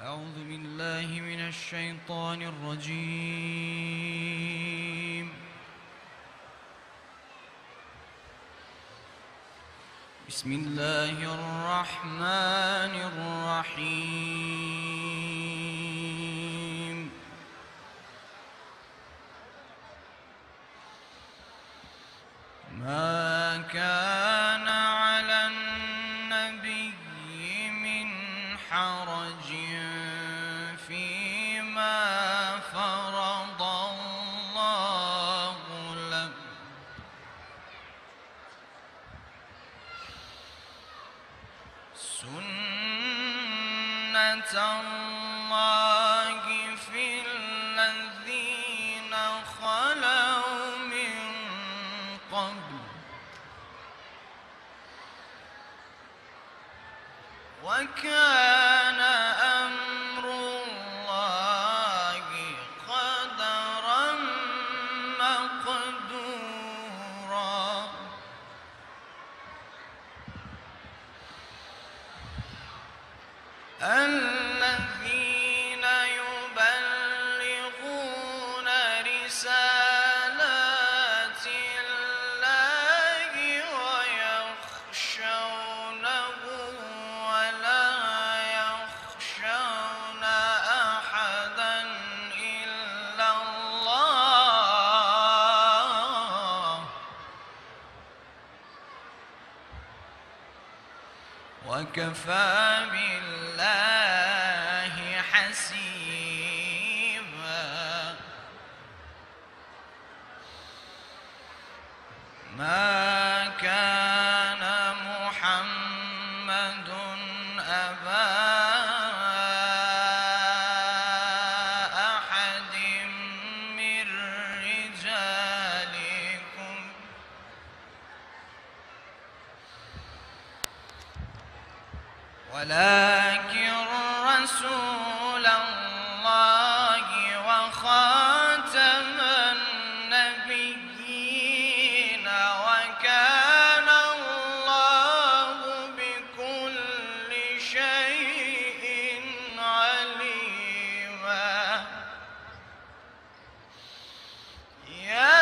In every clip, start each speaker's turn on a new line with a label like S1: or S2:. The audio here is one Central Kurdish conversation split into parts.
S1: أعوذ بالله من الشيطان الرجيم. بسم الله الرحمن الرحيم. ما كان على النبي من حرج فيما فرض الله له، سنة الله في الذين خلوا من قبل، وكان أمر الله قدرا مقدورا. الذين يبلغون رسالات الله ويخشونه ولا يخشون أحدا إلا الله، وكفى بالله حسيبا. ما كان محمد أبا أحد من رجالكم، ولكن رسول الله وخاتم النبيين، وكان الله بكل شيء عليما. يا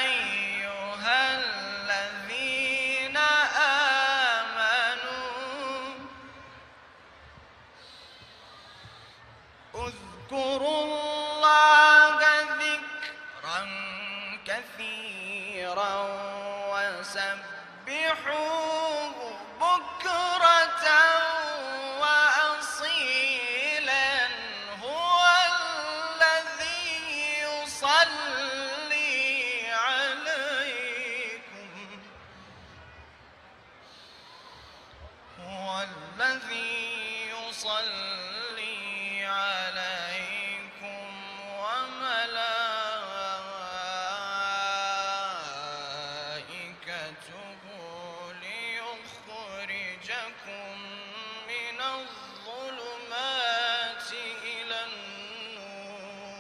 S1: أيها الذين آمنوا اذكروا الله ذكرا كثيرا وسبحوه بكرة وأصيلا. هو الذي يصلي عليكم، هو الذي يصلي عليكم وملائكته ليخرجكم من الظلمات إلى النور،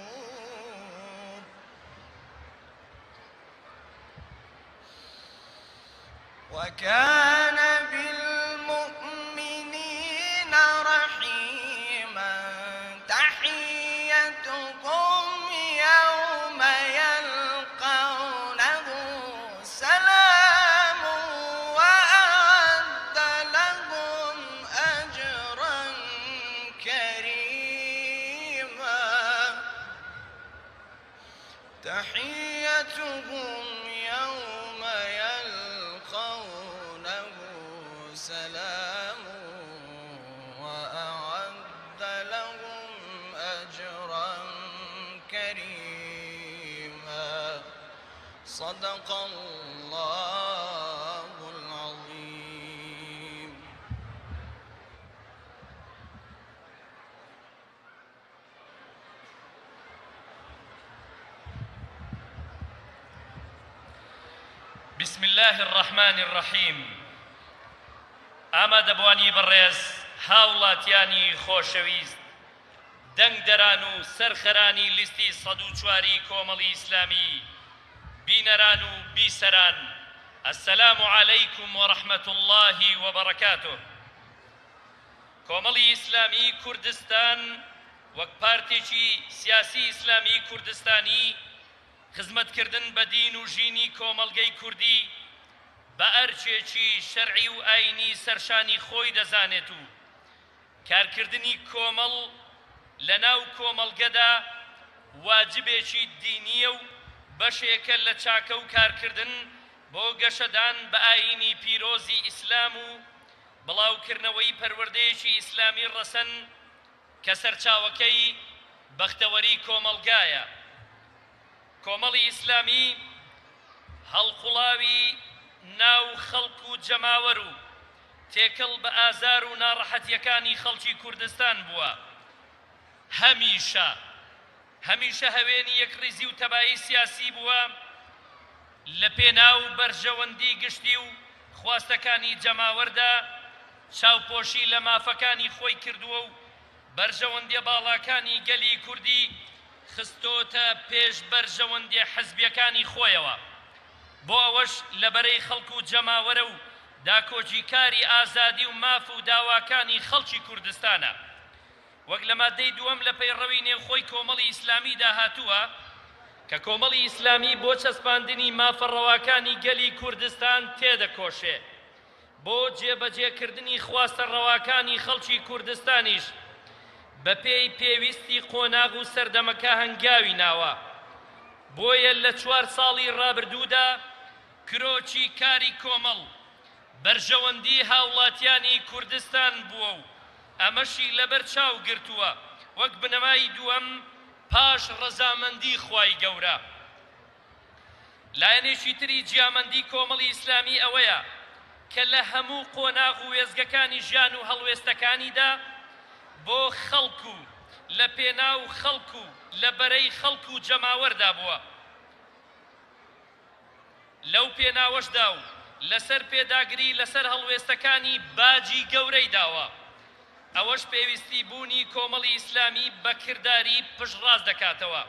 S1: وكان بالمؤمنين رحيما. تحيتهم يوم يلقونه سلام، وأعد لهم أجرا كريما. تحيتهم يوم يلقونه سلام، وأعد لهم أجرا كريما. صدق الله العظيم.
S2: بسم الله الرحمن الرحيم. ئامادەبوانی بەڕێز، هاوڵاتیانی خۆشەویست، دەنگدەران و سەرخەرانی لیستی 104 کۆمەڵی ئیسلامی، بینەران و بیسەران، السلام عليكم ورحمة الله وبركاته. کۆمەڵی ئیسلامی کوردستان وەک پارتێکی سیاسی ئیسلامی کوردستانی خزمەتکردن بە دین و ژینی کۆمەڵگەی کوردی بە ئەرچێکی شەرعی و ئاینی سەرشانی خۆی دەزانێت و کارکردنی کۆمەڵ لە ناو کۆمەڵگەدا واجبێکی دینیە و بەشێکە لە چاکە و کارکردن بۆ گەشەدان بە ئاینی پیرۆزی ئیسلام و بڵاوکردنەوەی پەروەردەیەکی ئیسلامی ڕەسەن کە سەرچاوەکەی بەختەوەری کۆمەڵگایە. کۆمەڵی ئیسلامی هەڵقوڵاوی ناو خەڵک و جەماوەر و تێکەڵ بە ئازار و ناڕەحەتیەکانی خەڵکی کوردستان بووە. هەمیشە هەوێنی یەکڕیزی و تەبایی سیاسی بووە لە پێناو بەرژەوەندی گشتی و خواستەکانی جەماوەردا چاوپۆشی لە مافەکانی خۆی کردووە و بەرژەوەندی باڵاکانی گەلی کوردی خستۆتە پێش بەرژەوەندی حەزبیەکانی خۆیەوە. بۆ ئەوەش لەبەرەی خەڵک و جەماوەرە و داکۆجیکاری ئازادی و ماف و داواکانی خەڵکی کوردستانە. وەک لە مادەی دووەم لە پەیڕەوی نێوخۆی کۆمەڵی ئیسلامی داهاتووە کە کۆمەڵی ئیسلامی بۆ چەسپاندنی مافەڕەواکانی گەلی کوردستان تێدەکۆشێ، بۆ جێبەجێکردنی خواستە ڕەواکانی خەڵکی کوردستانیش بە پێی پێویستی قۆناغ و سەردەمەکە هەنگاوی ناوە. بۆیە لە 4 ساڵی ڕابردوودا کرۆکی کاری کۆمەڵ بەرژەوەندی هاوڵاتیانی کوردستان بووە و ئەمەشی لەبەر چاو گرتووە وەک بنەمای دووەم پاش ڕەزامەندی خوای گەورە. لایەنێکی تری جیامەندی کۆمەڵی ئیسلامی ئەوەیە کە لە هەموو قۆناغ و وێزگەکانی ژیان و هەڵوێستەکانیدا بۆ خەڵک و لە پێناو خەڵک و لە بەرەی خەڵک و جەماوەردا بووە. لەو پێناوەشدا و لەسەر پێداگری لەسەر هەڵوێستەکانی باجی گەورەی داوە. ئەوەش پێویستی بوونی کۆمەڵی ئیسلامی بە کردداری پشتڕاست دەکاتەوە.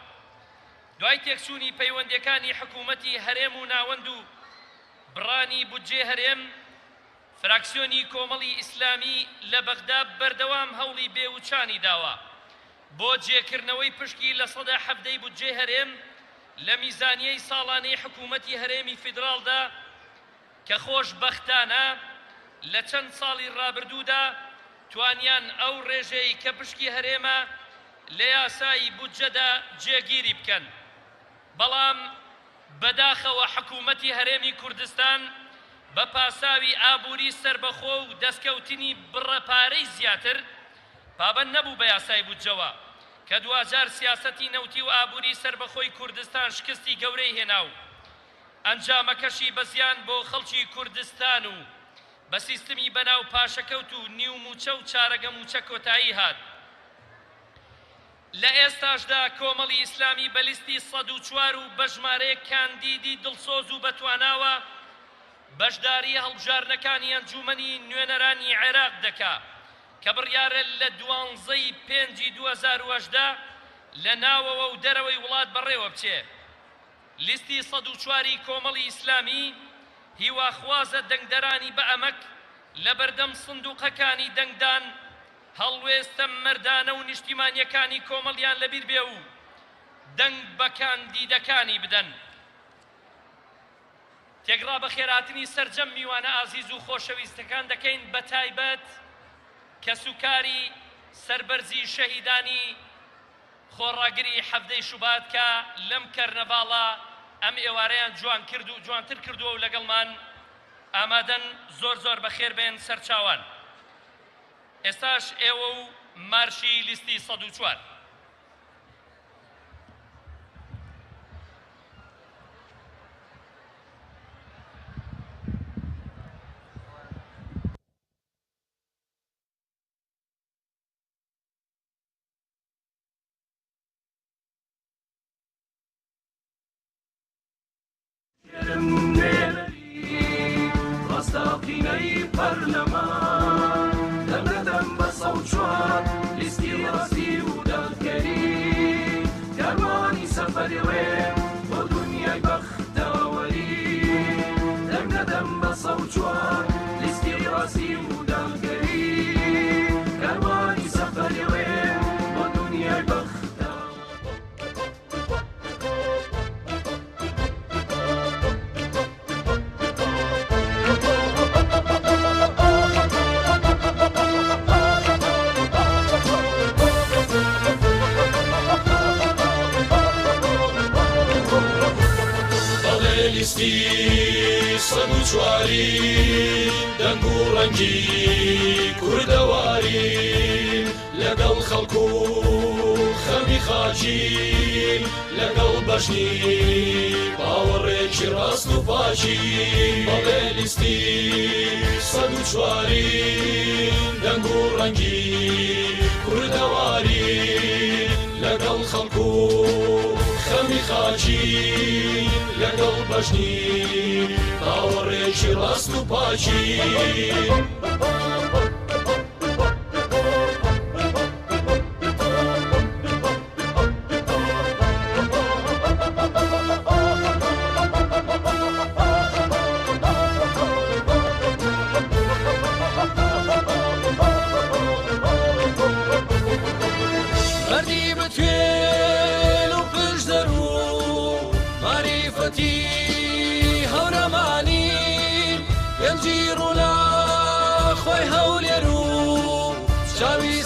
S2: دوای تێکچوونی پەیوەندیەکانی حکوومەتی هەرێم و ناوەند و بڕانی بودجێ هەرێم، فراکسیۆنی کۆمەڵی ئیسلامی لە بەغدا بەردەوام هەوڵی بێوچانی داوە بۆ جێکردنەوەی پشکی لە 170 بودجێ هەرێم لە میزانیەی ساڵانەی حکوومەتی هەرێمی فیدراڵدا کە خۆشبەختانە لە چەند ساڵی ڕابردوودا توانیان ئەو ڕێژەی کە پشکی هەرێمە لە یاسایی بودجەدا جێگیری بکەن. بەڵام بەداخەوە حکوومەتی هەرێمی کوردستان بە پاساوی ئابووری سربەخۆ و دەستکەوتنی بڕەپارەی زیاتر پابەند نەبوو بە یاسای بودجەوە کە 2000 سیاسەتی نەوتی و ئابووری سربەخۆی کوردستان شکستی گەورەی هێنا و ئەنجامەکەشی بەزیان بۆ خەڵکی کوردستان و بە سیستمی بەناو پاشەکەوت و نیو موچە و چارەگە موچە کۆتایی هات. لە ئێستاشدا کۆمەڵی ئیسلامی بە لیستی 104 و بە ژمارەیە کاندیدی دڵسۆز و بەتواناوە بەشداری هەڵبژارنەکانی ئەنجومەنی نوێنەرانی عێراق دەکا کە بڕیارە لە 12ی 5ی 2018 لە ناوەوە و دەرەوەی وڵات بەڕێوە بچێ. لیستی 104 کۆمەڵی ئیسلامی هیواخوازە دەنگدەرانی بە ئەمەک لە بەردەم سندوقەکانی دەنگدان هەڵوێستە مەردانە و نیشتیمانیەکانی کۆمەڵیان لەبیر بێ و دەنگ بە کاندیدەکانی بدەن. تێگڕا بە خێراتنی سەرجەم میوانە ئازیز و خۆشەویستەکان دەکەین بە تایبەت کە سوکاری سەربەرزی شەهیدانی خۆڕاگری حەفدەی شوبات کە لەم کەرنەڤاڵە ئەم ئێوارەیان جوان کرد و جوانتر کردووە و لەگەڵمان ئامادەن زۆر بەخێر بێن سەرچاوان. ئێستاش ئێوە و مارشی لیستی 104.
S3: ڕاستەقینەی پەرلەمان دەمدەدەم بە سەوت چوار لیستی ڕاستی و دڵگەری کاروانی سەفەری ڕێم بۆ دنیای بەختەوەری دەمدەدەم ڕەنگی کوردەوارین لەگەڵ خەڵکو خەمی خاچین لەگەڵ بەشنی باوەڕێکی ڕاست و پاچی بەڵێ لیستی 104 دەنگ و ڕەنگی کوردەوارین لەگەڵ خەڵکو خەمی خاچین لەگەڵ بەشنی باوەڕێکی ڕاست و پاچی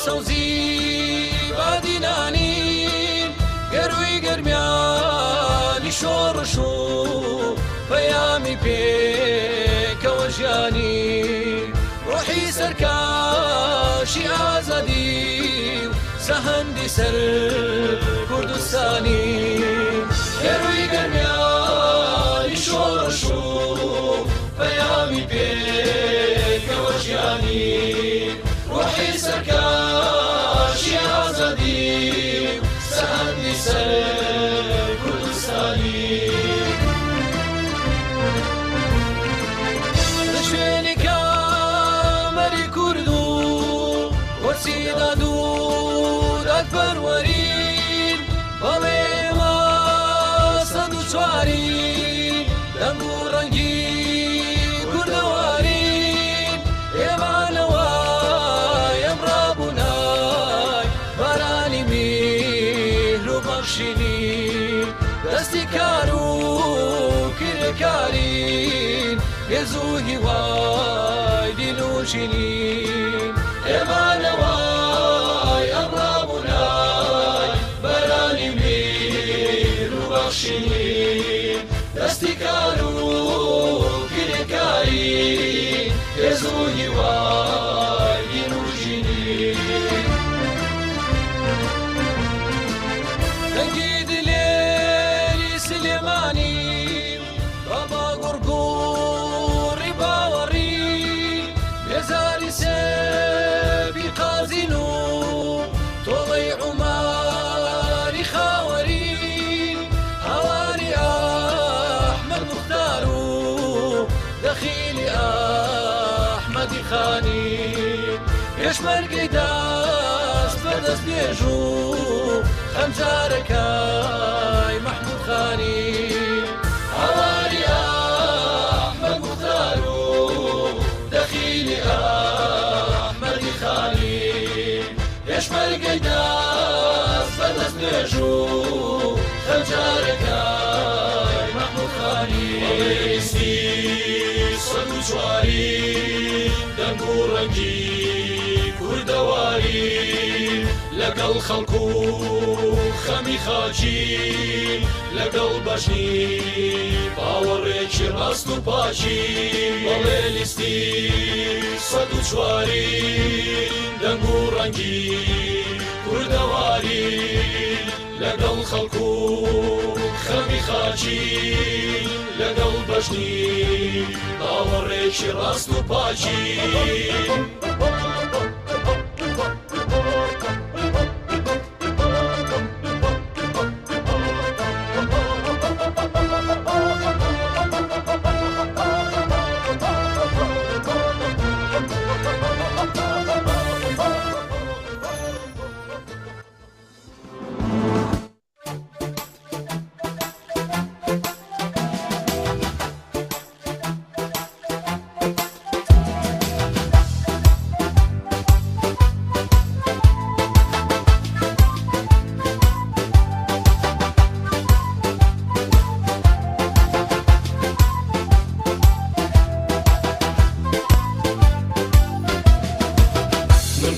S4: سەوزی بادینانین گەروی گەرمیانی شۆڕش و پەیامی پێکەوە ژیانی ڕۆحی سەرکاشی ئازادی و سەهەندی سەر کوردستانی گەروی گەرمیانی شۆڕش و پەیامی پێکەوە ژیانی ڕۆحی سەرکاشی ئازادی سەهەندی سەر کوردستانی لە شوێنی کامەری کورد و وەرسی داد و دادپەروەرین بەڵێ ئێمە 104 دەنگ و ڕەنگی کوردەوارین ئێمانەوە دەستی کار و کرێکارین هێز و هیوای دین و ژینین ئێمانەوەی ئەمڕابوونای بەرانی میر و بەخشینین دەستی کار و کرێکارین هێز و هیوای دین و ژینین دەنگی دلێری سلێمانی بابا گوڕگوڕی باوەڕی بێزاری سێبی قازین و تۆڵەی عوماری خاوەری هاواری ئەحمەد موختار و دەخیلی ئەحمەدی خانی پێشمەرگەی دەست بەدەست بێژ و خەنجارەکەی مەحموود خانی هاواری ئەحمەد موختار و دەخیلی ئەحمەدی خانی پێشمەرگەی دەست بەدەست بێژ و خەنجارەکەی مەحموود خانی بەڵێستی 104 دەنگ و ڕەنگی کوردەواری لەگەڵ خەڵکو خەمی خاچین لەگەڵ بەشنی باوەڕێکی ڕاست و پاچی بەڵێ لیستی 104 دەنگ و ڕەنگی کوردەواری لەگەڵ خەڵکو خەمی خاچین لەگەڵ بەشنی باوەڕێکی ڕاست و پاچی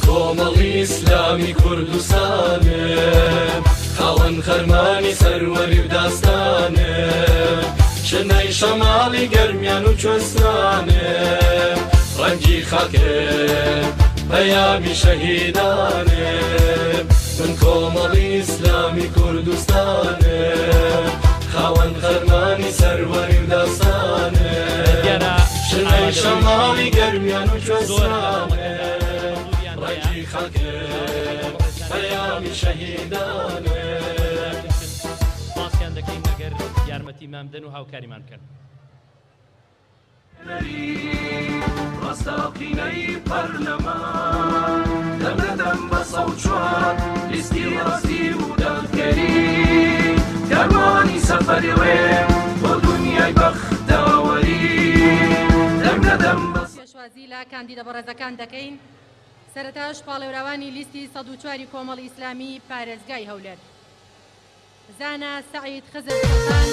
S3: کۆمەڵی ئیسلامی کوردستانم خاوەن خەرمانی سەروەری و داستانم شنەی شەماڵی گەرمیان و کوێستانم ڕەنگی خاکێ پەیامی شەهیدانێ من کۆمەڵی ئیسلامی کوردستانێ خاوەن فەرمانی سەروەری و داستانێ شنەی شەماڵی گەرمیان و کوێستانێ ڕێکی خاکێ پەیامی شەهیدانێ
S2: پاسیان دەکەین ئەگەر یارمەتیمان بدەن و هاوکاریمان بکەن.
S5: ڕاستەقینەی پەرلەمان دەمەدەم بە سەو چوار لیستی ڕاستی و دەڵگەری کاروانی سەفەری وێ بۆ دنیای بەختەوەری دەمەدەم بە
S6: پێشوازی لە کاندیدە بەڕێزەکان دەکەین. سەرەتاش پاڵێوراوانی لیستی 104 کۆمەڵی ئیسلامی پارێزگای هەولێر زانا سەعید خزر سوڵتان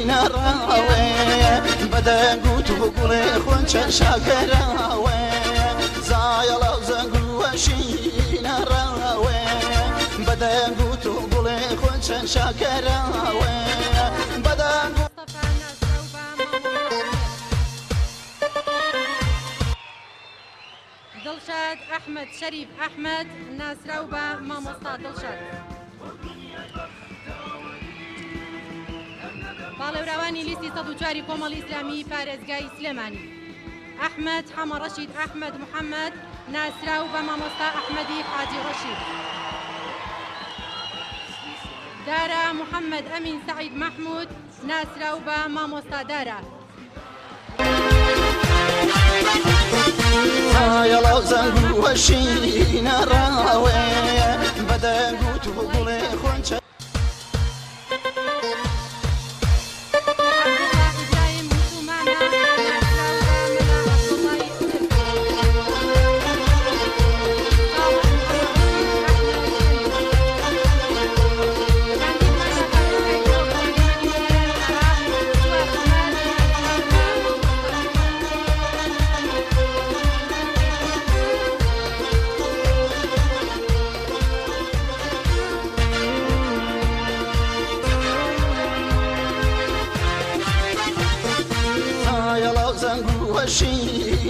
S7: نراوي بدا قوت وقولي خونش شاكراوي زايلا وزنقوشي نراوي بدا قوت وقولي خونش شاكراوي بدا
S6: دڵشاد ئەحمەد شەریف ئەحمەد ناسراو بە مامۆستا دڵشاد. باڵێوراوانی لیستی 104 کۆمەڵی ئیسلامی پارێزگای سلێمانی ئەحمەد حەمە ڕەشید ئەحمەد محەممەد ناسراو بە مامۆستا ئەحمەدی حاجی ڕەشید. دارا محەممەد ئەمین سەعید مەحموود ناسراو بە مامۆستا دارا.
S7: يلا وزنقوشي نراوي بدا قوت وقولي خونش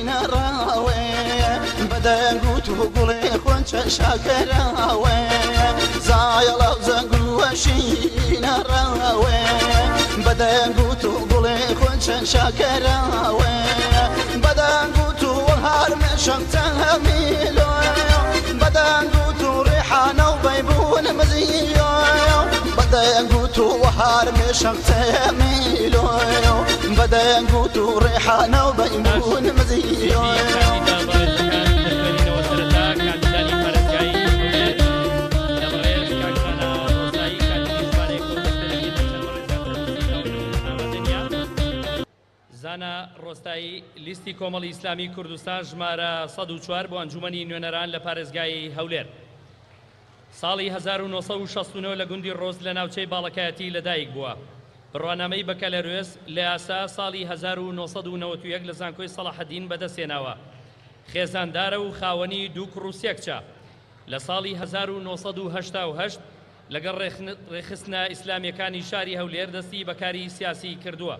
S7: نراوي بدا قوت وقولي خونش شاكراوي زايلا وزنقوشي نراوي بدا قوت وقولي خونش شاكراوي بدا قوت وهار مشق تهميلو بدا قوت ريحانه وبيبون مزيو بدا قوت وهار مشق تهميلو بدا قوت ريحانه وبيبون مزيو
S2: زانا ڕۆستایی لیستی کۆمەڵی ئیسلامی کوردستان ژمارە 104 بۆ ئەنجومەنی نوێنەران لە پارێزگای هەولێر. ساڵی 1969 لە گوندی ڕۆز لە ناوچەی باڵەکایەتی لەدایک بووە. بڕوانامەی بەکەلەروێز لە یاسا ساڵی 1991 لە زانکۆی سەلاحەدین بەدەستێناوە. خێزاندارە و خاوەنی دوو کوڕ و سێ کچە. لە ساڵی 1988 لەگەڵ ڕێخستنە ئیسلامیەکانی شاری هەولێر دەستی بەکاری سیاسی کردووە.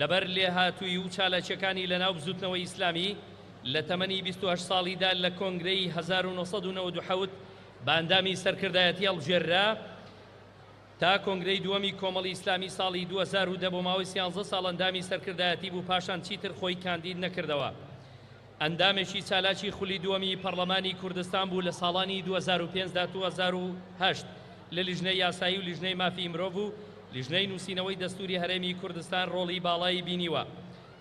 S2: لەبەر لێهاتووی و چالەچەکانی لەناو بزوتنەوەی ئیسلامی لە تەمەنی 28 ساڵیدا لە کۆنگرەی 1997 بە ئەندامی سەرکردایەتی هەڵبژێررا تا کۆنگرەی دووەمی کۆمەڵی ئیسلامی ساڵی 2010 بۆ ماوەی 13 ساڵ ئەندامی سەرکردایەتی بوو پاشان چیتر خۆی کاندید نەکردەوە. ئەندامێکی چالاکی خولی دووەمی پەرلەمانی کوردستان بوو لە ساڵانی 2005 دا 2008 لە لیژنەی یاسایی و لیژنەی مافی مرۆڤ و لیژنەی نووسینەوەی دەستوری هەرێمی کوردستان ڕۆڵی باڵایی بینیوە.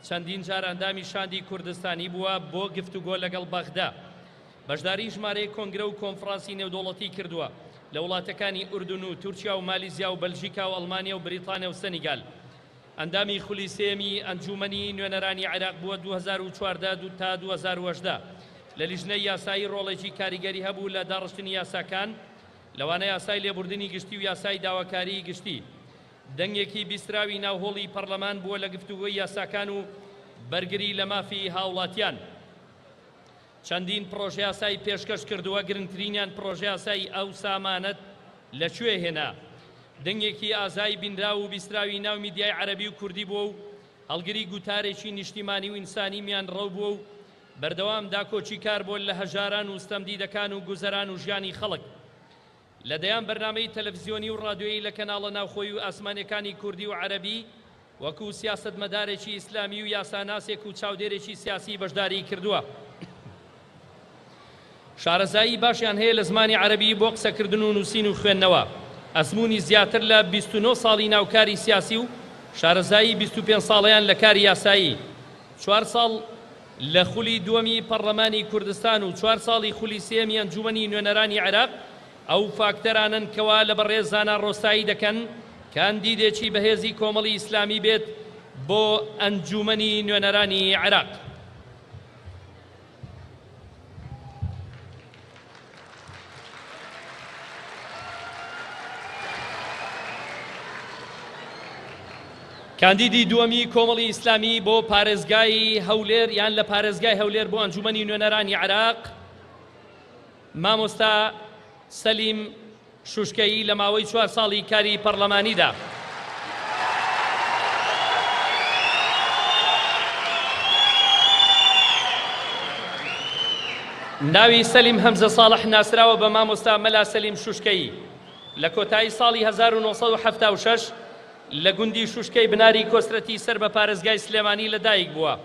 S2: چەندین جار ئەندامی شاندی کوردستانی بووە بۆ گفتوگۆ لەگەڵ بەغدا. بەشداری ژمارەی کۆنگرە و کۆنفرانسی نێودوڵەتی کردووە لە وڵاتەکانی ئوردون و تورکیا و مالیزیا و بەلژیکا و ئەڵمانیا و بریتانیا و سەنیگال. ئەندامی خولی سێمی ئەنجومەنی نوێنەرانی عێراق بووە 2014 تا 2018 لە لیژنەی یاسایی ڕۆڵێکی کاریگەری هەبوو لە داڕشتنی یاساکان لەوانە یاسای لێبوردنی گشتی و یاسای داواکاری گشتی. دەنگێکی بیستراوی ناوهۆڵی پەرلەمان بووە لە گفتوگۆی یاساکان و بەرگری لە مافی هاوڵاتیان. چەندین پرۆژە یاسایی پێشکەش کردووە، گرنگترینیان پرۆژە یاسایی ئەو سامانەت لەکوێ هێنا. دەنگێکی ئازایی بینراو و بیستراوی ناو میدیای عەرەبی و کوردی بووە و هەڵگری گوتارێکی نیشتیمانی و ئینسانی میان ڕەو بووە و بەردەوام داکۆچی کار بۆ لە هەژاران و ستەمدیدەکان و گوزەران و ژیانی خەڵک. لەدەیان بەرنامەی تەلەڤیزیۆنی و ڕادیۆیی لە کەناڵە ناوخۆی و ئاسمانیەکانی کوردی و عەرەبی وەکو سیاسەتمەدارێکی ئیسلامی و یاساناسێک و چاودێرێکی سیاسی بەشداری کردووە. شارەزایی باشیان هەیە لە زمانی عەرەبی بۆ قسەکردن و نووسین و خوێندنەوە. ئەزموونی زیاتر لە 29 ساڵی ناوکاری سیاسی و شارەزایی 25 ساڵیان لە کاری یاسایی، 4 ساڵ لە خولی دووەمی پەرلەمانی کوردستان و 4 ساڵی خولی سێمی ئەنجومەنی نوێنەرانی عێراق ئەو فاکتەرانن کەوا لە بەڕێز زانان ڕۆستایی دەکەن کاندیدێکی بەهێزی کۆمەڵی ئیسلامی بێت بۆ ئەنجومەنی نوێنەرانی عێراق. کاندیدی دووەمی کۆمەڵی ئیسلامی بۆ پارێزگای هەولێر یان لە پارێزگای هەولێر بۆ ئەنجومەنی نوێنەرانی عێراق مامۆستا سەلیم شوشکەیی لە ماوەی 4 ساڵی کاری پەرلەمانیدا. ناوی سەلیم هەمزە ساڵح ناسراوە بە مامۆستا مەلا سەلیم شوشکەیی. لە کۆتایی ساڵی 1976 لە گوندی شوشکەی بناری کۆسرەتی سەر بە پارێزگای سلێمانی لەدایک بووە.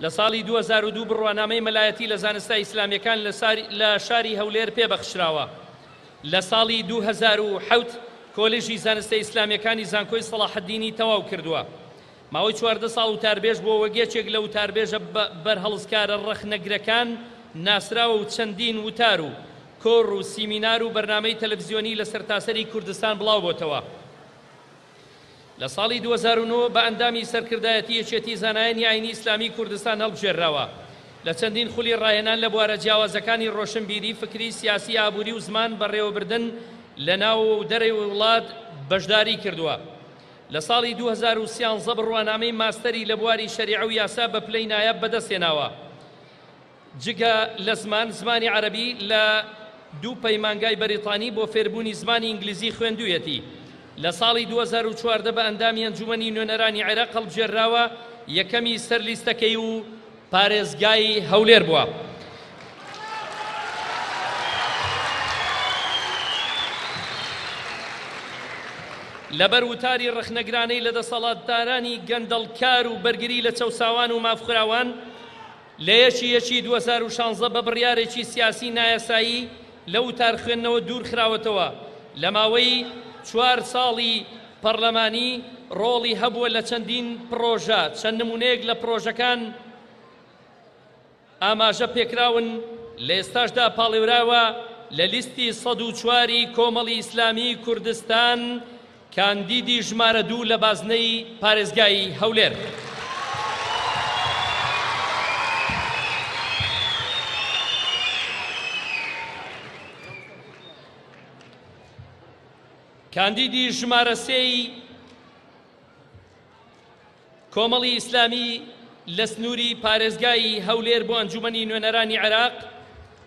S2: لە ساڵی 2002 بڕوانامەی مەلایەتی لە زانستای ئیسلامیەکان لە شاری هەولێر پێبەخشراوە. لە ساڵی 2007 کۆلێژی زانستای ئیسلامیەکانی زانکۆی سەلاحەددینی تەواو کردووە. ماوەی 14 ساڵ وتاربێژ بۆ وەگێچێک لە وتاربێژە بەرهەڵسکارە ڕەخنەگرەکان ناسراوە و چەندین وتار و کۆڕ و سیمینار و بەرنامەی تەلەڤیزیۆنی لە سەرتاسەری کوردستان بڵاو بۆتەوە. لە ساڵی 2009 بە ئەندامی سەرکردایەتی یەکێتی زانایانی ئاینی ئیسلامی کوردستان هەڵبژێراوە. لە چەندین خولی ڕاهێنان لە بوارە جیاوازەکانی ڕۆشنبیری، فکری، سیاسی، ئابووری و زمان بەڕێوەبردن لە ناو و دەرەی وڵات بەشداری کردووە. لە ساڵی 2013 بڕوانامەی ماستەری لە بواری شەریعە و یاسا بە پلەی نایاب بەدەستێناوە. جگە لە زمانی عەرەبی لە 2 پەیمانگای بەریتانی بۆ فێربوونی زمانی ئینگلیزی خوێندوویەتی. لە ساڵی 2014 بە ئەندامی ئەنجومەنی نوێنەرانی عێراق هەڵبژێراوە، یەکەمی سەر لیستەکەی و پارێزگای هەولێر بووە. لەبەر وتاری ڕەخنەگرانەی لە دەسەڵاتدارانی گەندەڵکار و بەرگری لە چەوساوان و مافخراوان لە یەکی 2016 بە بڕیارێکی سیاسی نایاسایی لە وتار خوێندنەوە دوور خراوەتەوە. لە ماوەی 4 ساڵی پەرلەمانی ڕۆڵی هەبووە لە چەندین پرۆژە. چەند نمونەیەک لە پرۆژەکان ئاماژە پێکراون، لە ئێستاشدا پاڵێوراوە لە لیستی 104 کۆمەڵی ئیسلامی کوردستان کاندیدی ژمارە 2 لە بازنەی پارێزگای هەولێر. کاندیدی ژمارە 3 کۆمەڵی ئیسلامی لە سنووری پارێزگای هەولێر بۆ ئەنجومەنی نوێنەرانی عێراق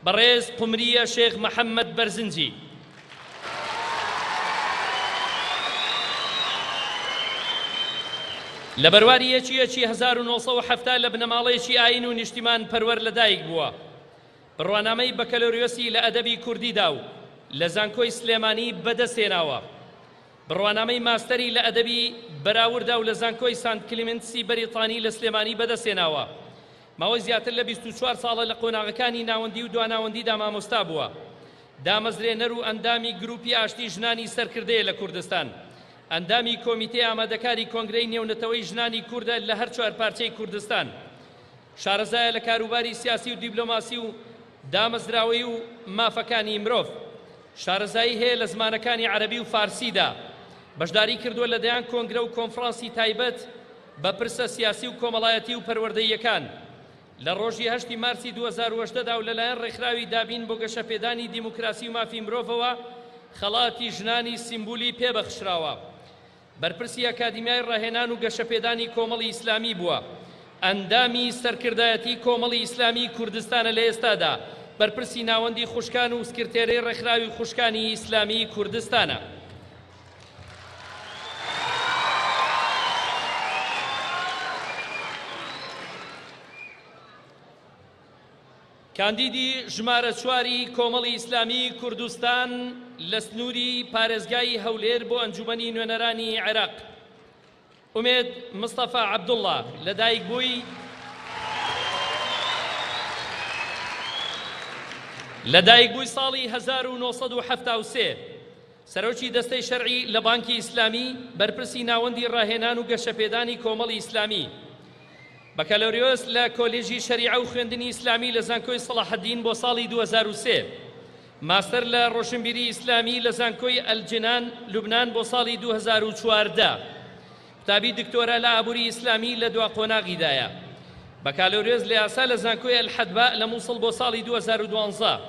S2: بەڕێز قمریە شێخ محەممەد بەرزنجی. لە بەرواری یەکی 1970 لە بنەماڵەیەکی ئاین و نیشتیمان پەروەر لەدایک بووە. بڕوانامەی بەکەلۆریۆسی لە ئەدەبی کوردیدا و لە زانکۆی سلێمانی بەدەستێناوە. بڕوانامەی ماستەری لە ئەدەبی بەراوردا و لە زانکۆی سانت کلیمنسی بەریتانی لە سلێمانی بەدەستێناوە. ماوەی زیاتر لە 24 ساڵە لە قۆناغەکانی ناوەندی و دواناوەندیدا مامۆستا بووە. دامەزرێنەر و ئەندامی گروپی ئاشتی ژنانی سەرکردەیە لە کوردستان. ئەندامی کۆمیتێ ئامادەکاری کۆنگرەی نێونەتەوەی ژنانی کووردە لە هەر 4 پارچەی کوردستان. شارەزایە لە کاروباری سیاسی و دیبلۆماسی و دامەزراوەی و مافەکانی مرۆڤ. شارەزایی هەیە لە زمانەکانی عەرەبی و فارسیدا. بەشداری کردووە لەدایان کۆنگرە و کۆنفرانسی تایبەت بە پرسە سیاسی و کۆمەڵایەتی و پەروەردەییەکان لە ڕۆژی 8 مارسی 2010دا و لەلایەن ڕێکخراوی دابین بۆ گەشەپێدانی دیموکراسی و مافی مرۆڤەوە خەڵاتی ژنانی سیمبولی پێبەخشراوە. بەرپرسی ئەکادیمیای ڕاهێنان و گەشەپێدانی کۆمەڵی ئیسلامی بووە. ئەندامی سەرکردایەتی کۆمەڵی ئیسلامی کوردستانە لە ئێستادا بەرپرسی ناوەندی خوشکان و سکرتێرەی ڕێکخراوی خوشکانی ئیسلامی کوردستانە. کاندیدی ژمارە 4 کۆمەڵی ئیسلامی کوردستان لە سنووری پارێزگای هەولێر بۆ ئەنجومەنی نوێنەرانی عێراق ئومێد مستەفا عەبدوڵڵا لەدایکبووی ساڵی 1973 سەرۆکی دەستەی شەرعی لە بانکی ئیسلامی بەرپرسی ناوەندی ڕاهێنان و گەشەپێدانی کۆمەڵی ئیسلامی بەکالۆریۆس لە کۆلێژی شەریعە و خوێندنی ئیسلامی لە زانکۆی سەلاحەدین بۆ ساڵی 2003 ماستەر لە ڕۆشنبیری ئیسلامی لە زانکۆی ئەلجنان لوبنان بۆ ساڵی 2014 قوتابی دکتۆرە لە ئابووری ئیسلامی لە دوا قۆناغیدایە بەکالۆریۆس لە یاسا لە زانکۆی ئەلحەدبا لە مووسڵ بۆ ساڵی 2012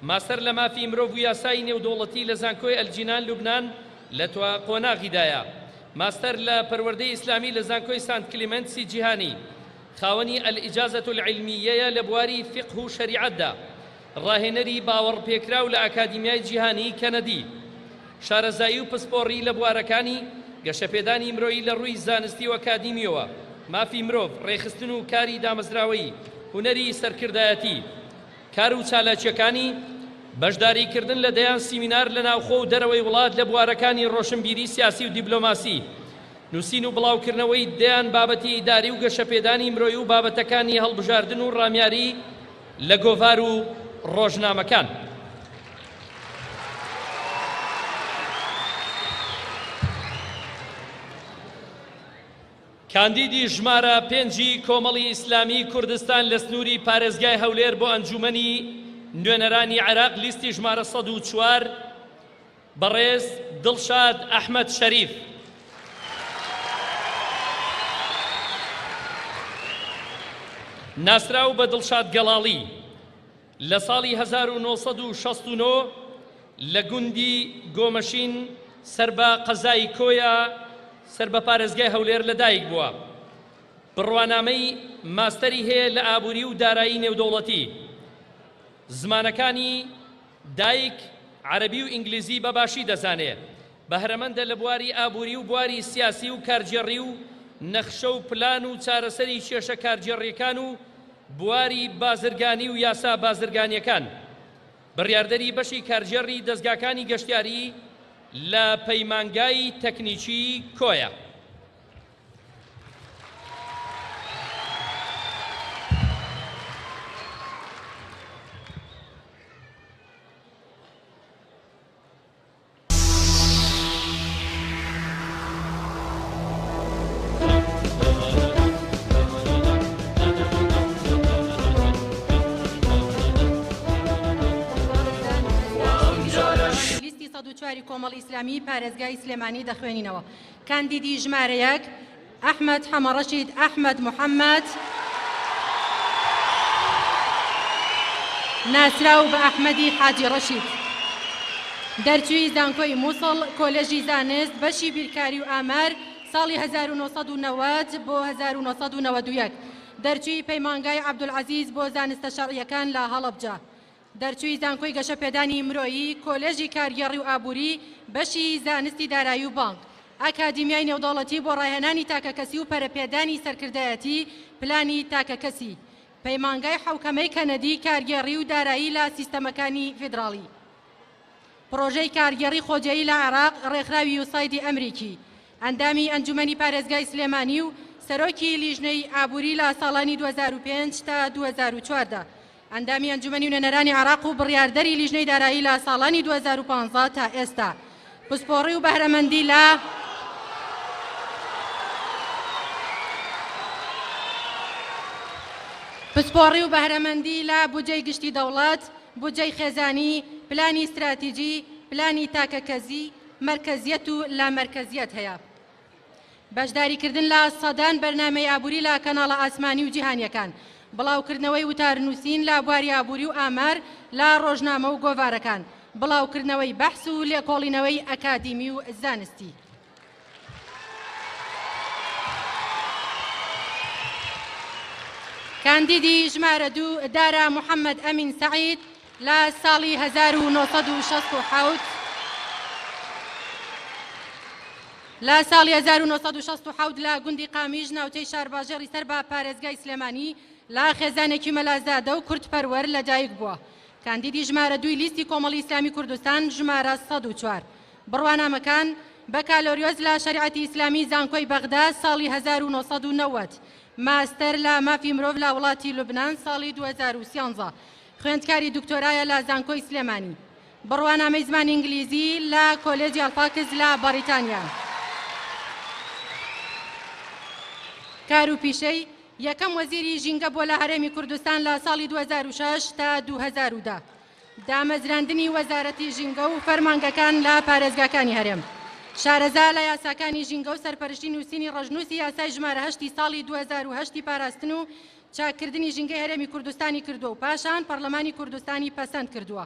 S2: ماستەر لە مافی مرۆڤ و یاسای نێودوڵەتی لە زانکۆی ئەلجینان لوبنان لە دوا قۆناغیدایە ماستەر لە پەروەردەی ئیسلامی لە زانکۆی سانت کلیمەنسی جیهانی خاوەنی ئەلئیجازەت العیلمیەیە لە بواری فقه و شەریعەتدا ڕاهێنەری باوەڕپێکراو لە ئەکادیمیای جیهانی کەنەدی شارەزایی و پسپۆڕی لە بوارەکانی گەشەپێدانی مرۆیی لە ڕووی زانستی و ئەکادیمیەوە مافی مرۆڤ ڕێخستن و کاری دامەزراوەیی هونەری سەرکردایەتی کار و چالاکیەکانی بەشداریکردن لە دەیان سیمینار لە ناوخۆ و دەرەوەی وڵات لە بوارەکانی ڕۆشنبیری سیاسی و دیبلۆماسی نووسین و بڵاوکردنەوەی دەیان بابەتی ئیداری و گەشەپێدانی مرۆیی و بابەتەکانی هەڵبژاردن و ڕامیاری لە گۆڤار و ڕۆژنامەکان. کاندیدی ژمارە 5 کۆمەڵی ئیسلامی کوردستان لە سنووری پارێزگای هەولێر بۆ ئەنجومەنی نوێنەرانی عێراق لیستی ژمارە 104 بەڕێز دڵشاد ئەحمەد شەریف. ناسراو بە دڵشاد گەڵاڵی لە ساڵی 1969 لە گوندی گۆمەشین سەر بە قەزای کۆیە سەر بە پارێزگای هەولێر لەدایک بووە. بڕوانامەی ماستەری هەیە لە ئابووری و دارایی نێودەوڵەتی زمانەکانی دایک عەرەبی و ئینگلیزی بەباشی دەزانێت بەهرەمەندە لە بواری ئابووری و بواری سیاسی و کارجێڕی و نەخشە و پلان و چارەسەری کێشە کارجێڕیەکان و بواری بازرگانی و یاسا بازرگانیەکان بڕیاردەری بەشی کارجێڕی دەستگاکانی گەشتیاری لە پەیمانگای تەکنیکی کۆیە.
S6: کۆمەڵی ئیسلامی پارێزگای سلێمانی دەخوێنینەوە. کاندیدی ژمارە 1 ئەحمەد حەمەڕەشید ئەحمەد محەممەد ناسراو بە ئەحمەدی حاجی ڕەشید دەرچووی زانکۆی مووسڵ کۆلێژی زانست بەشی بیرکاری و ئامار ساڵی 1990 بۆ 1991 دەرچووی پەیمانگای عەبدولعەزیز بۆ زانستە شەڕعیەکان لە هەڵەبجە دەرچووی زانکۆی گەشەپێدانی مرۆیی کۆلێژی کارگێڕی و ئابووری بەشی زانستی دارایی و بانک ئەکادیمیای نێودەوڵەتی بۆ ڕاهێنانی تاکەکەسی و پەرەپێدانی سەرکردایەتی پلانی تاکەکەسی پەیمانگای حوکەمەی کەنەدی کارگێڕی و دارایی لە سیستەمەکانی فیدراڵی پرۆژەی کارگێڕی خۆجێیی لە عێراق ڕێکخراوی یوسایدی ئەمریکی ئەندامی ئەنجومەنی پارێزگای سلێمانی و سەرۆکی لیژنەی ئابووری لە ساڵانی 2005 تا 2014 ئەندامی ئەنجومەنی نوێنەرانی عێراق و بڕیاردەری لیژنەی دارایی لە ساڵانی 2015 تا ئێستا پسپۆڕی و بەهرەمەندی لە پسپۆڕی و بەهرەمەندی لە بودجەی گشتی دەوڵەت بودجەی خێزانی پلانی استراتیجی پلانی تاکەکەزی مرکزیت و لامەرکەزیەت هەیە. بەشداریکردن لە سەدان بەرنامەی ئابووری لە کەناڵە ئاسمانی و جیهانیەکان، بڵاوکردنەوەی وتارنووسین لە بواری ئابووری و ئامار لە ڕۆژنامە و گۆڤارەکان، بڵاوکردنەوەی بەحس و لێکۆڵینەوەی ئەکادیمی و زانستی. کاندیدی ژمارە 2 دارا محەممەد ئەمین سەعید لە ساڵی 1960 لە ساڵی 1960 لە گوندی قامیژ ناوچەی شارباژێڕی سەر بە پارێزگای سلێمانی لە خێزانێکی مەلازادە و کورتپەروەر لەدایک بووە. کاندیدی ژمارە 2 لیستی کۆمەڵی ئیسلامی کوردستان ژمارە 104. بڕوانامەکان بەکالۆریۆز لە شەریعەتی ئیسلامی زانکۆی بەغدا ساڵی 1990، ماستەر لە مافی مرۆڤ لە وڵاتی لوبنان ساڵی 2013، خوێندکاری دکتۆرایە لە زانکۆی سلێمانی، بڕوانامەی زمانی ئینگلیزی لە کۆلێجی ئەڵفاکز لە بەریتانیا. کار و پیشەی یەکەم وەزیری ژینگە بۆ لە هەرێمی کوردستان لە ساڵی 2006 تا 2010، دامەزراندنی وەزارەتی ژینگە و فەرمانگەکان لە پارێزگاکانی هەرێم، شارەزا لە یاساکانی ژینگە و سەرپەرشتی نووسینی ڕەژنووسی یاسای ژمارە 8 ساڵی 2008 پاراستن و چاکردنی ژینگەی هەرێمی کوردستانی کردووە و پاشان پەرلەمانی کوردستانی پەسەند کردووە.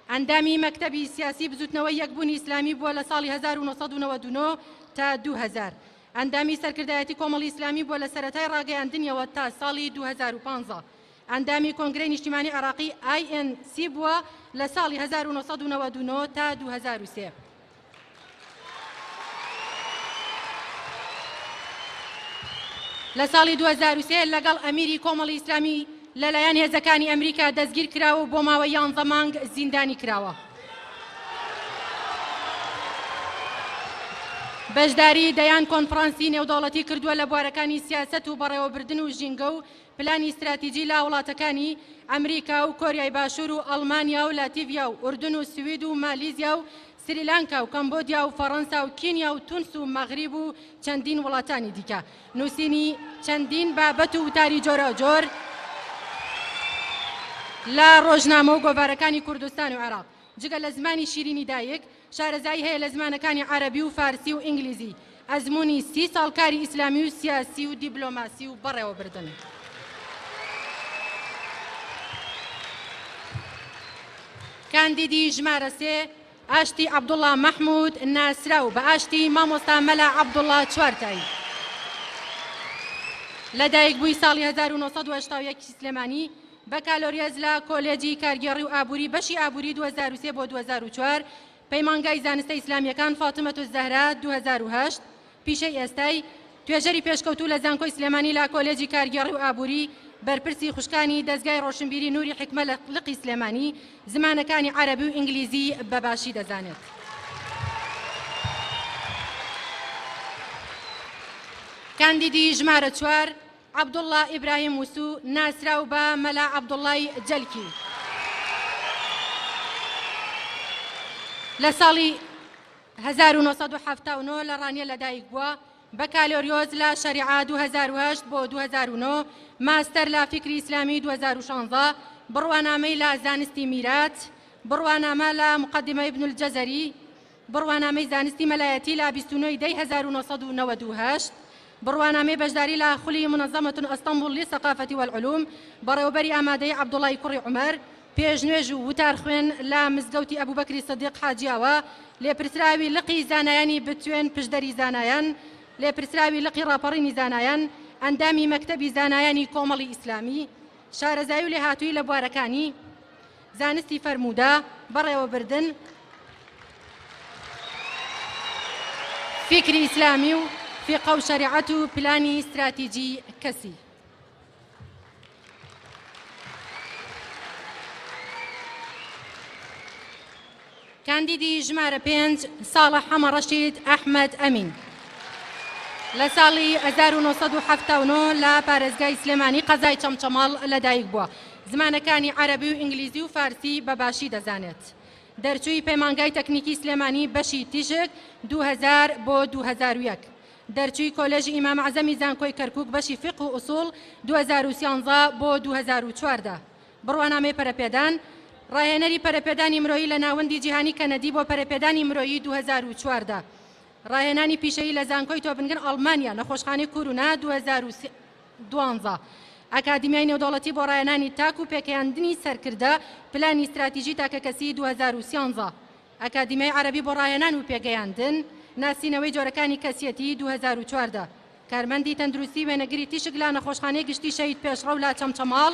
S6: ئەندامی مەکتەبی سیاسی بزوتنەوەی یەکبوونی ئیسلامی بووە لە ساڵی 1999 تا 2000، ئەندامی سەرکردایەتی کۆمەڵی ئیسلامی بووە لە سەرەتای ڕاگەیاندنیەوە تا ساڵی 2015، ئەندامی کۆنگرەی نیشتیمانی عێراقی INC بووە لە ساڵی 1999 تا 2003. لە ساڵی 2003 لەگەڵ ئەمیری کۆمەڵی ئیسلامی لەلایەن هێزەکانی ئەمریکا دەستگیر کراوە و بۆ ماوەی 11 مانگ زیندانی کراوە. بەشداری دەیان کۆنفرانسی نێودەوڵەتی کردووە لە بوارەکانی سیاسەت و بەڕێوەبردن و ژینگە و پلانی استراتیجی لە وڵاتەکانی ئەمریکا و کۆریای باشوور و ئەڵمانیا و لاتیڤیا و ئوردن و سوید و مالیزیا و سریلانکا و کەمبۆدیا و فەڕەنسا و کینیا و تونس و مەغریب و چەندین وڵاتانی دیکە، نووسینی چەندین بابەت و وتاری جۆرەجۆر لە ڕۆژنامە و گۆڤارەکانی کوردستان و عێراق. جگە لە زمانی شیرینی دایک، شارەزایی هەیە لە زمانەکانی عەرەبی و فارسی و ئینگلیزی، ئەزموونی 30 ساڵ کاری ئیسلامی و سیاسی و دیبلۆماسی و بەڕێوەبردن. کاندیدی ژمارە 3 ئاشتی عەبدوڵڵا مەحموود ناسراو بە ئاشتی مامۆستا مەلا عەبدوڵڵا چوارتایی. لەدایک بووی ساڵی 1970 سلێمانی، بەکالۆریەز لە کۆلێجی کارگێڕی و ئابووری بەشی ئابووری 2003 بۆ 2004، پەیمانگای زانستە ئیسلامیەکان فاتمەت الزەهرا 2008، پیشەی ئێستای توێژەری پێشکەوتوو لە زانکۆی سلێمانی لە کۆلێجی کارگێڕی و ئابووری، بەرپرسی خوشکانی دەستگای ڕۆشنبیری نووری حکمە لە لقی سلێمانی، زمانەکانی عەرەبی و ئینگلیزی بەباشی دەزانێت. کاندیدی ژمارە 4 عەبدوڵڵا ئیبراهیم وسوو ناسراو بە مەلا عەبدوڵڵای جەلکی. لە ساڵی 1979 لە ڕانیە لەدایک بووە، بەکالۆریۆز لە شەریعە 2008 بۆ 2009، ماستەر لە فیکری ئیسلامی 2016، بڕوانامەی لە زانستی میرات، بڕوانامە لە مقدمەی ابن الجەزەری، بڕوانامەی زانستی مەلایەتی لە 29 دەی 1998، بڕوانامەی بەشداری لە خولی منەظەمەتون ئەستەمبول للثەقافەتی والعلوم، بەڕێوەبەری ئامادەی عەبدوڵڵای کوڕی عومەر، پێشنوێژ و وتار خوێن لە مزگەوتی ئەبوبەکری سەدیق حاجیاوە، لێپرسراوی لقی زانایانی بتوێن پشدەری زانایان، لێپرسراوی لقی ڕاپەڕینی زانایان، ئەندامی مەکتەبی زانایانی کۆمەڵی ئیسلامی، شارەزایی و لێهاتووی لە بوارەکانی، زانستی فەرموودە، بەڕێوەبردن، فیکری ئیسلامی و فقه و شریعەت و پلانی استراتیجی کەسی. کاندیدی ژمارە 5 ساڵح حەمە ڕەشید ئەحمەد ئەمین. لە ساڵی 1970 لە پارێزگای سلێمانی قەزای چەمچەماڵ لەدایک بووە، زمانەکانی عەرەبی و ئینگلیزی و فارسی بەباشی دەزانێت. دەرچووی پەیمانگای تەکنیکی سلێمانی بەشی تیژک 2000 بۆ 2001، دەرچووی کۆلێژی ئیمام عەزەمی زانکۆی کەرکووک بەشی فقه و ئوسوڵ 2013 بۆ 2014، بڕوانامەی پەرەپێدان، ڕاهێنەری پەرەپێدانی مرۆیی لە ناوەندی جیهانی کەنەدی بۆ پەرەپێدانی مرۆیی 2014 ڕاهێنانی پیشەیی لە زانکۆی تۆبنگن ئەڵمانیا نەخۆشخانەی کورونا 2012 ئەکادیمیای نێودەوڵەتی بۆ ڕاهێنانی تاک و پێکەیاندنی سەرکردە پلانی استراتیژی تاکەکەسی 2013 ئەکادیمیای عەرەبی بۆ ڕاهێنان و پێگەیاندن ناسینەوەی جۆرەکانی کەسیەتی 2014 کارمەندی تەندروستی وێنەگری تیشک لە نەخۆشخانەی گشتی شەید پێشڕەو لە چەمچەماڵ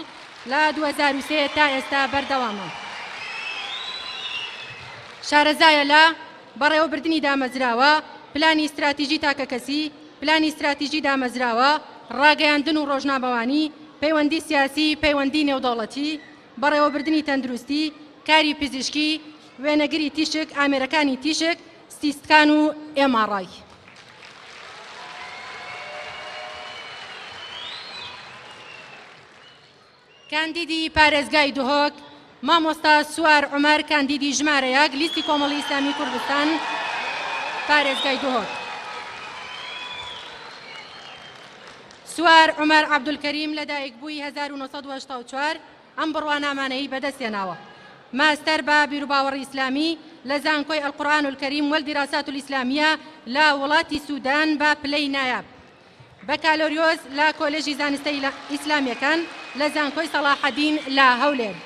S6: لە 2003 تا ئێستا بەردەوامە. شارەزایە لە بەڕێوەبردننی دامەزراوە پلانی استراتیژی تاکەکەسی پلانی استراتیژی دامەزراوە ڕاگەیاندن و ڕۆژنامەوانی پەیوەندی سیاسی پەیوەندی نێودەوڵەتی بەڕێوەبردننی تەندروستی کاری پزیشکی وێنەگری تیشک ئامێرەکانی تیشک سیستکان و ئێماڕای. کاندیدی پارێزگای دهۆک مامۆستا سوار عومەر کاندیدی ژمارە یەک لیستی کۆمەڵی ئیسلامی کوردستان پارێزگای دهۆک. سوار عومەر عەبدولکەریم لەدایکبووی 1984 ئەم بڕوانامانەی بەدەستێناوە. ماستەر بە بیرروباوەڕی ئیسلامی لە زانکۆی ئەلقورئان الکەریم وەلدیراسات الئیسلامیە لە وڵاتی سوودان بە پلەی نایاب. بەکالۆریۆس لە کۆلێژی زانستەی ئیسلامیەکان لە زانکۆی سەلاحەدین لە هەولێر.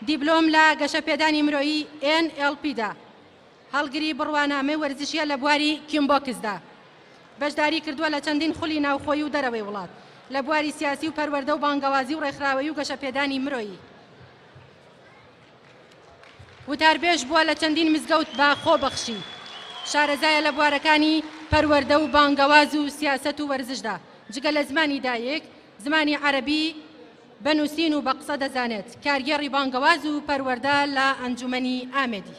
S6: دیبلۆم لە گەشەپێدانی مرۆیی NLPدا. هەڵگری بڕوانامەی وەرزشیە لە بواری کیمبۆکسدا. بەشداری کردووە لە چەندین خولی ناوخۆیی و دەرەوەی وڵات لە بواری سیاسی و پەروەردە و بانگەوازی و ڕێکخراوەیی و گەشەپێدانی مرۆیی. وتاربێژ بووە لە چەندین مزگەوت بە خۆبەخشی. شارەزایە لە بوارەکانی پەروەردە و بانگەواز و سیاست و وەرزشدا جگە لە زمانی دایک زمانی عەرەبی بەنووسین و بە قسە دەزانێت. کارگێڕی بانگەواز و پەروەردە لە ئەنجومەنی ئامێدی.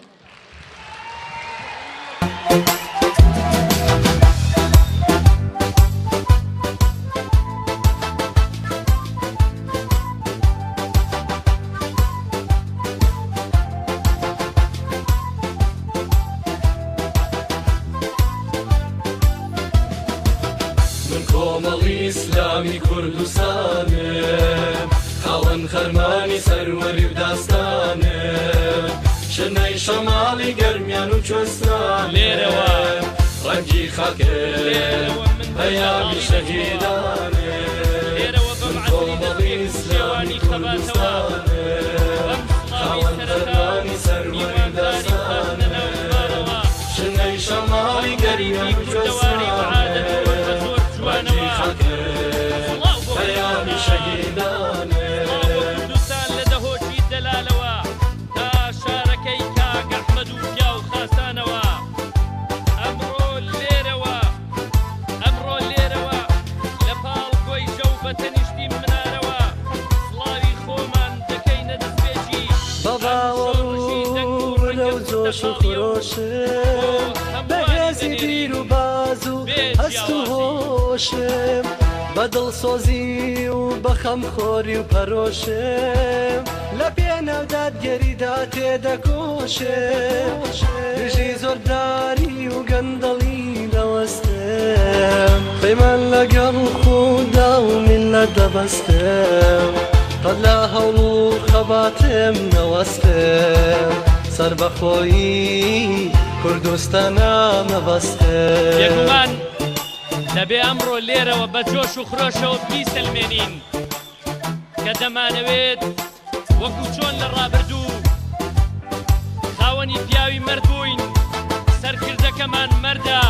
S3: کۆمەڵی ئیسلامی کوردستانم خاوەن خەرمانی سەروەری و داستانم شنەی شەماڵی گەرمیان و کوێستانم
S2: لێرەوە
S3: ڕەنگی خەکم پەیامی شەهیدانم من کۆمەڵی ئیسلامی کوردستانم خاوەن خەرمانی سەروەری و داستانم شنەی شەماڵی گەرمیان و کوێستانم پەیامی شەهیدانێ
S2: کوردستان لە دەهۆکی دەلالەوە تا شارەکەی کاک ئەحمەد و پیا و خاسانەوە. ئەمڕۆ لێرەوە لە پاڵ گۆی ژەو بە تەنیشتی منارەوە سڵاوی خۆمان دەکەینە دەستپێکی
S4: بە باوەڕ و لەو جۆش و خۆشم بەهێزی بیر و باز و هەست و هۆشم بە دڵسۆزی و بە خەمخۆری و پەرۆشم لە پێنەودادگەریدا تێدەکۆشم دژی زۆرداری و گەندەڵی دەوەستم پەیمان لەگەڵ خۆدا و میللەت دەبەستم قەت لە هەوڵ و خەباتم نەوەستم سەر بەخۆیی کوردستانە مەبەستم.
S2: یەکمان دەبێ ئەمڕۆ لێرەوە بە جۆش و خرۆشەوە بیسەلمێنین کە دەمانەوێت وەکو چۆن لە ڕابردوو خاوەنی پیاوی مەرد بووین سەرکردەکەمان مەردە.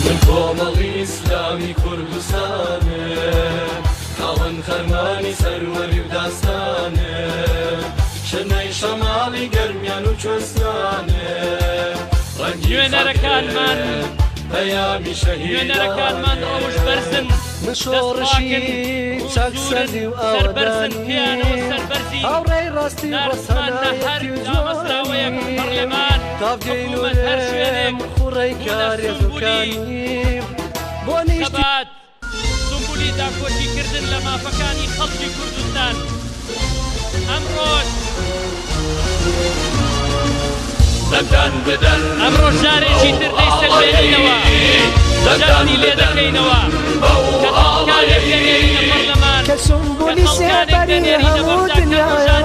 S3: من کۆمەڵی ئیسلامی کوردستانم خاوەن خەرمانی سەروەری و داستانم شنەی شەماڵی گەرمیان و کوێستانم
S2: نوێنەرەکانمان
S3: پەیامی شەهیدانێ
S2: ڕەوش بەرزن
S4: من شۆڕشی چاکسەری و ئاوەدانی هاوڕێی ڕاستی بە سەلایەتی و جوانی تاڤگەین و لێم خوڕەی کارێزەکانی بۆ نیشتی
S2: سمبولی داکۆچیکردن لە مافەکانی خەڵکی کوردستان. ئەمڕۆژ
S3: دەنگدان بدەن
S2: ئەمڕۆ ژارێکی تر دەیسەلمێنینەوە جەستی لێ دەکەینەوە کە دڵکارێک دەنێرینە پەرلەمان
S4: کە سنبولی سێبەری هەموو دنیایە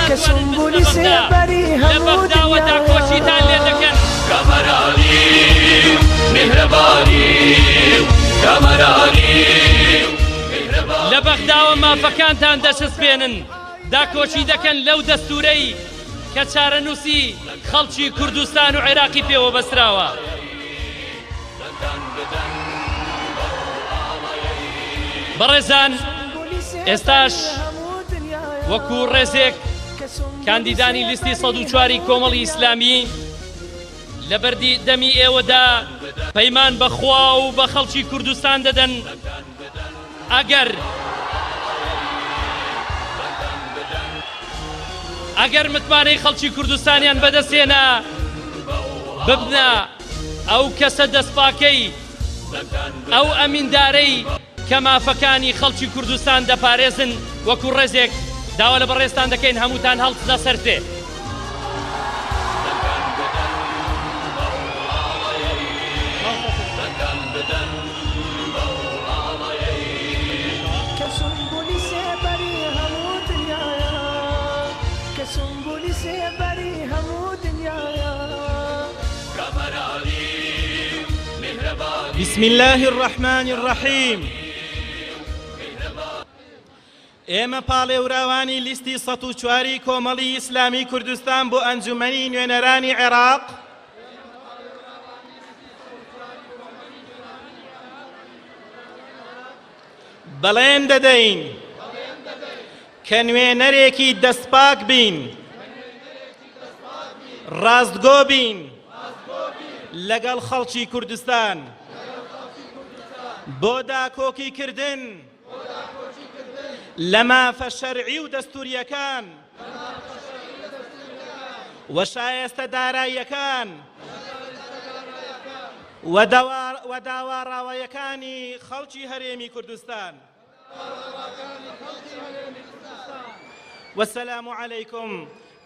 S4: کە سنبولی سێبەری
S2: لە
S4: هەموو
S2: بەغداوەدا
S4: دنیایە
S2: کۆچیتان لێ دەکەن
S3: کەمەرانی میهرەبانی کەمەرانی
S2: لە بەغداوە مافەکانتان دەسەسپێنن داکۆچی دەکەن لەو دەستورەی کە چارەنووسی خەڵکی کوردستان و عێراقی پێوە بەسراوە بەڕێزان ئێستاش وەکو ڕێزێک کاندیدانی لیستی 104 کۆمەڵی ئیسلامی لە بەردی دەمی ئێوەدا پەیمان بەخوا و بە خەڵکی کوردستان دەدەن ئەگەر متمانەی خەڵکی کوردستانیان بەدەستێنا ببنە ئەو کەسە دەستپاکەی ئەو ئەمیندارەی کە مافەکانی خەڵکی کوردستان دەپارێزن وەکو ڕێزێک داوا لە بەڕێستان دەکەین هەمووتان هەڵتنە سەرتێ
S4: کە سنبولی سێبەری هەموو دنیایە کە سنبولی سێبەری هەموو دنیایە
S8: بسم الله الرحمن الرحيم ئێمە پاڵێوراوانی لیستی 104 کۆمەڵی ئیسلامی کوردستان بۆ ئەنجومەنی نوێنەرانی عێراق بەڵێن دەدەین کە نوێنەرێکی دەستپاک بین ڕاستگۆ بین لەگەڵ خەڵکی کوردستان بۆ داکۆکیکردن لە مافە شەرعی و دەستوریەکان و شایستە داراییەکان و داواڕاوەیەکانی خەڵکی هەرێمی کوردستان وەسەلام عەلەیکم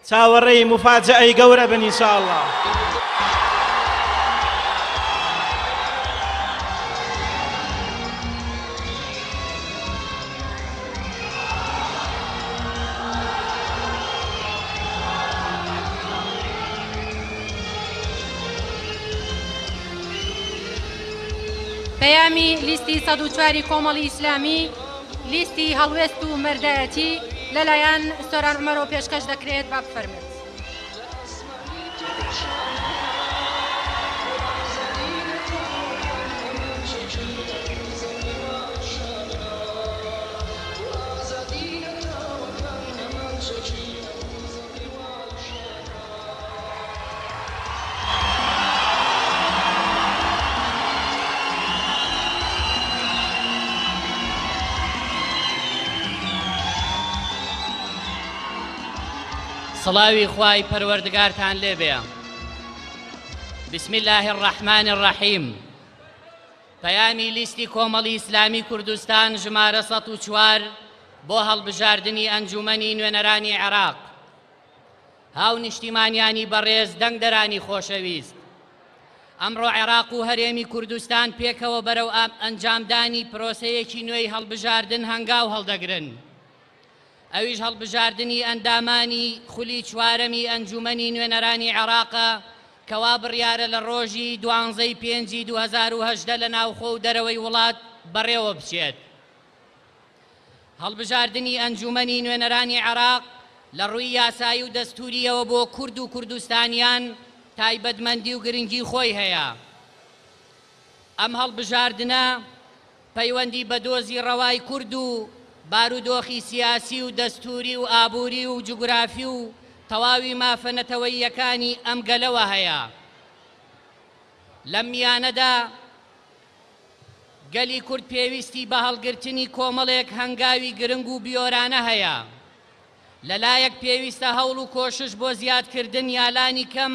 S8: چاوەڕێی مفاجعەی گەورە بن ئینشاءالله
S6: پەیامی لیستی 104 کۆمەڵی ئیسلامی لیستی هەڵوێست و مەردایەتی لەلایەن سۆران عومەرەوە پێشکەش دەکرێت با بفەرمێت.
S9: سڵاوی خوای پەروەردگارتان لێبێ. بسم الله الرحمن الرحیم. پەیامی لیستی کۆمەڵی ئیسلامی کوردستان ژمارە 104 بۆ هەڵبژاردنی ئەنجومەنی نوێنەرانی عێراق. هاو نیشتیمانیانی بەڕێز دەنگدەرانی خۆشەویست، ئەمڕۆ عێراق و هەرێمی کوردستان پێکەوە بەرەو ئەنجامدانی پرۆسەیەکی نوێی هەڵبژاردن هەنگاو هەڵدەگرن. ئەویش هەڵبژاردننی ئەندامانی خولی چوارەمی ئەنجومەنی نوێنەرانی عێراقە کەوا بڕیارە لە ڕۆژی 12/5/2018 لە ناوخۆ و دەرەوەی وڵات بەڕێوە بچێت. هەڵبژاردننی ئەنجومەنی نوێنەرانی عێراق لە ڕووی یاسایی و دەستوریەوە بۆ کورد و کوردستانیان تایبەتمەندی و گرنگی خۆی هەیە. ئەم هەڵبژاردنە پەیوەندی بە دۆزی ڕەوای کورد و بارودۆخی سیاسی و دەستوری و ئابووری و جوگرافی و تەواوی مافەنەتەوەییەکانی ئەم گەلەوە هەیە. لەم میانەدا گەلی کورد پێویستی بە هەڵگرتنی کۆمەڵێک هەنگاوی گرنگ و بیۆرانە هەیە. لەلایەک پێویستە هەوڵ و کۆشش بۆ زیادکردن یالانی کەم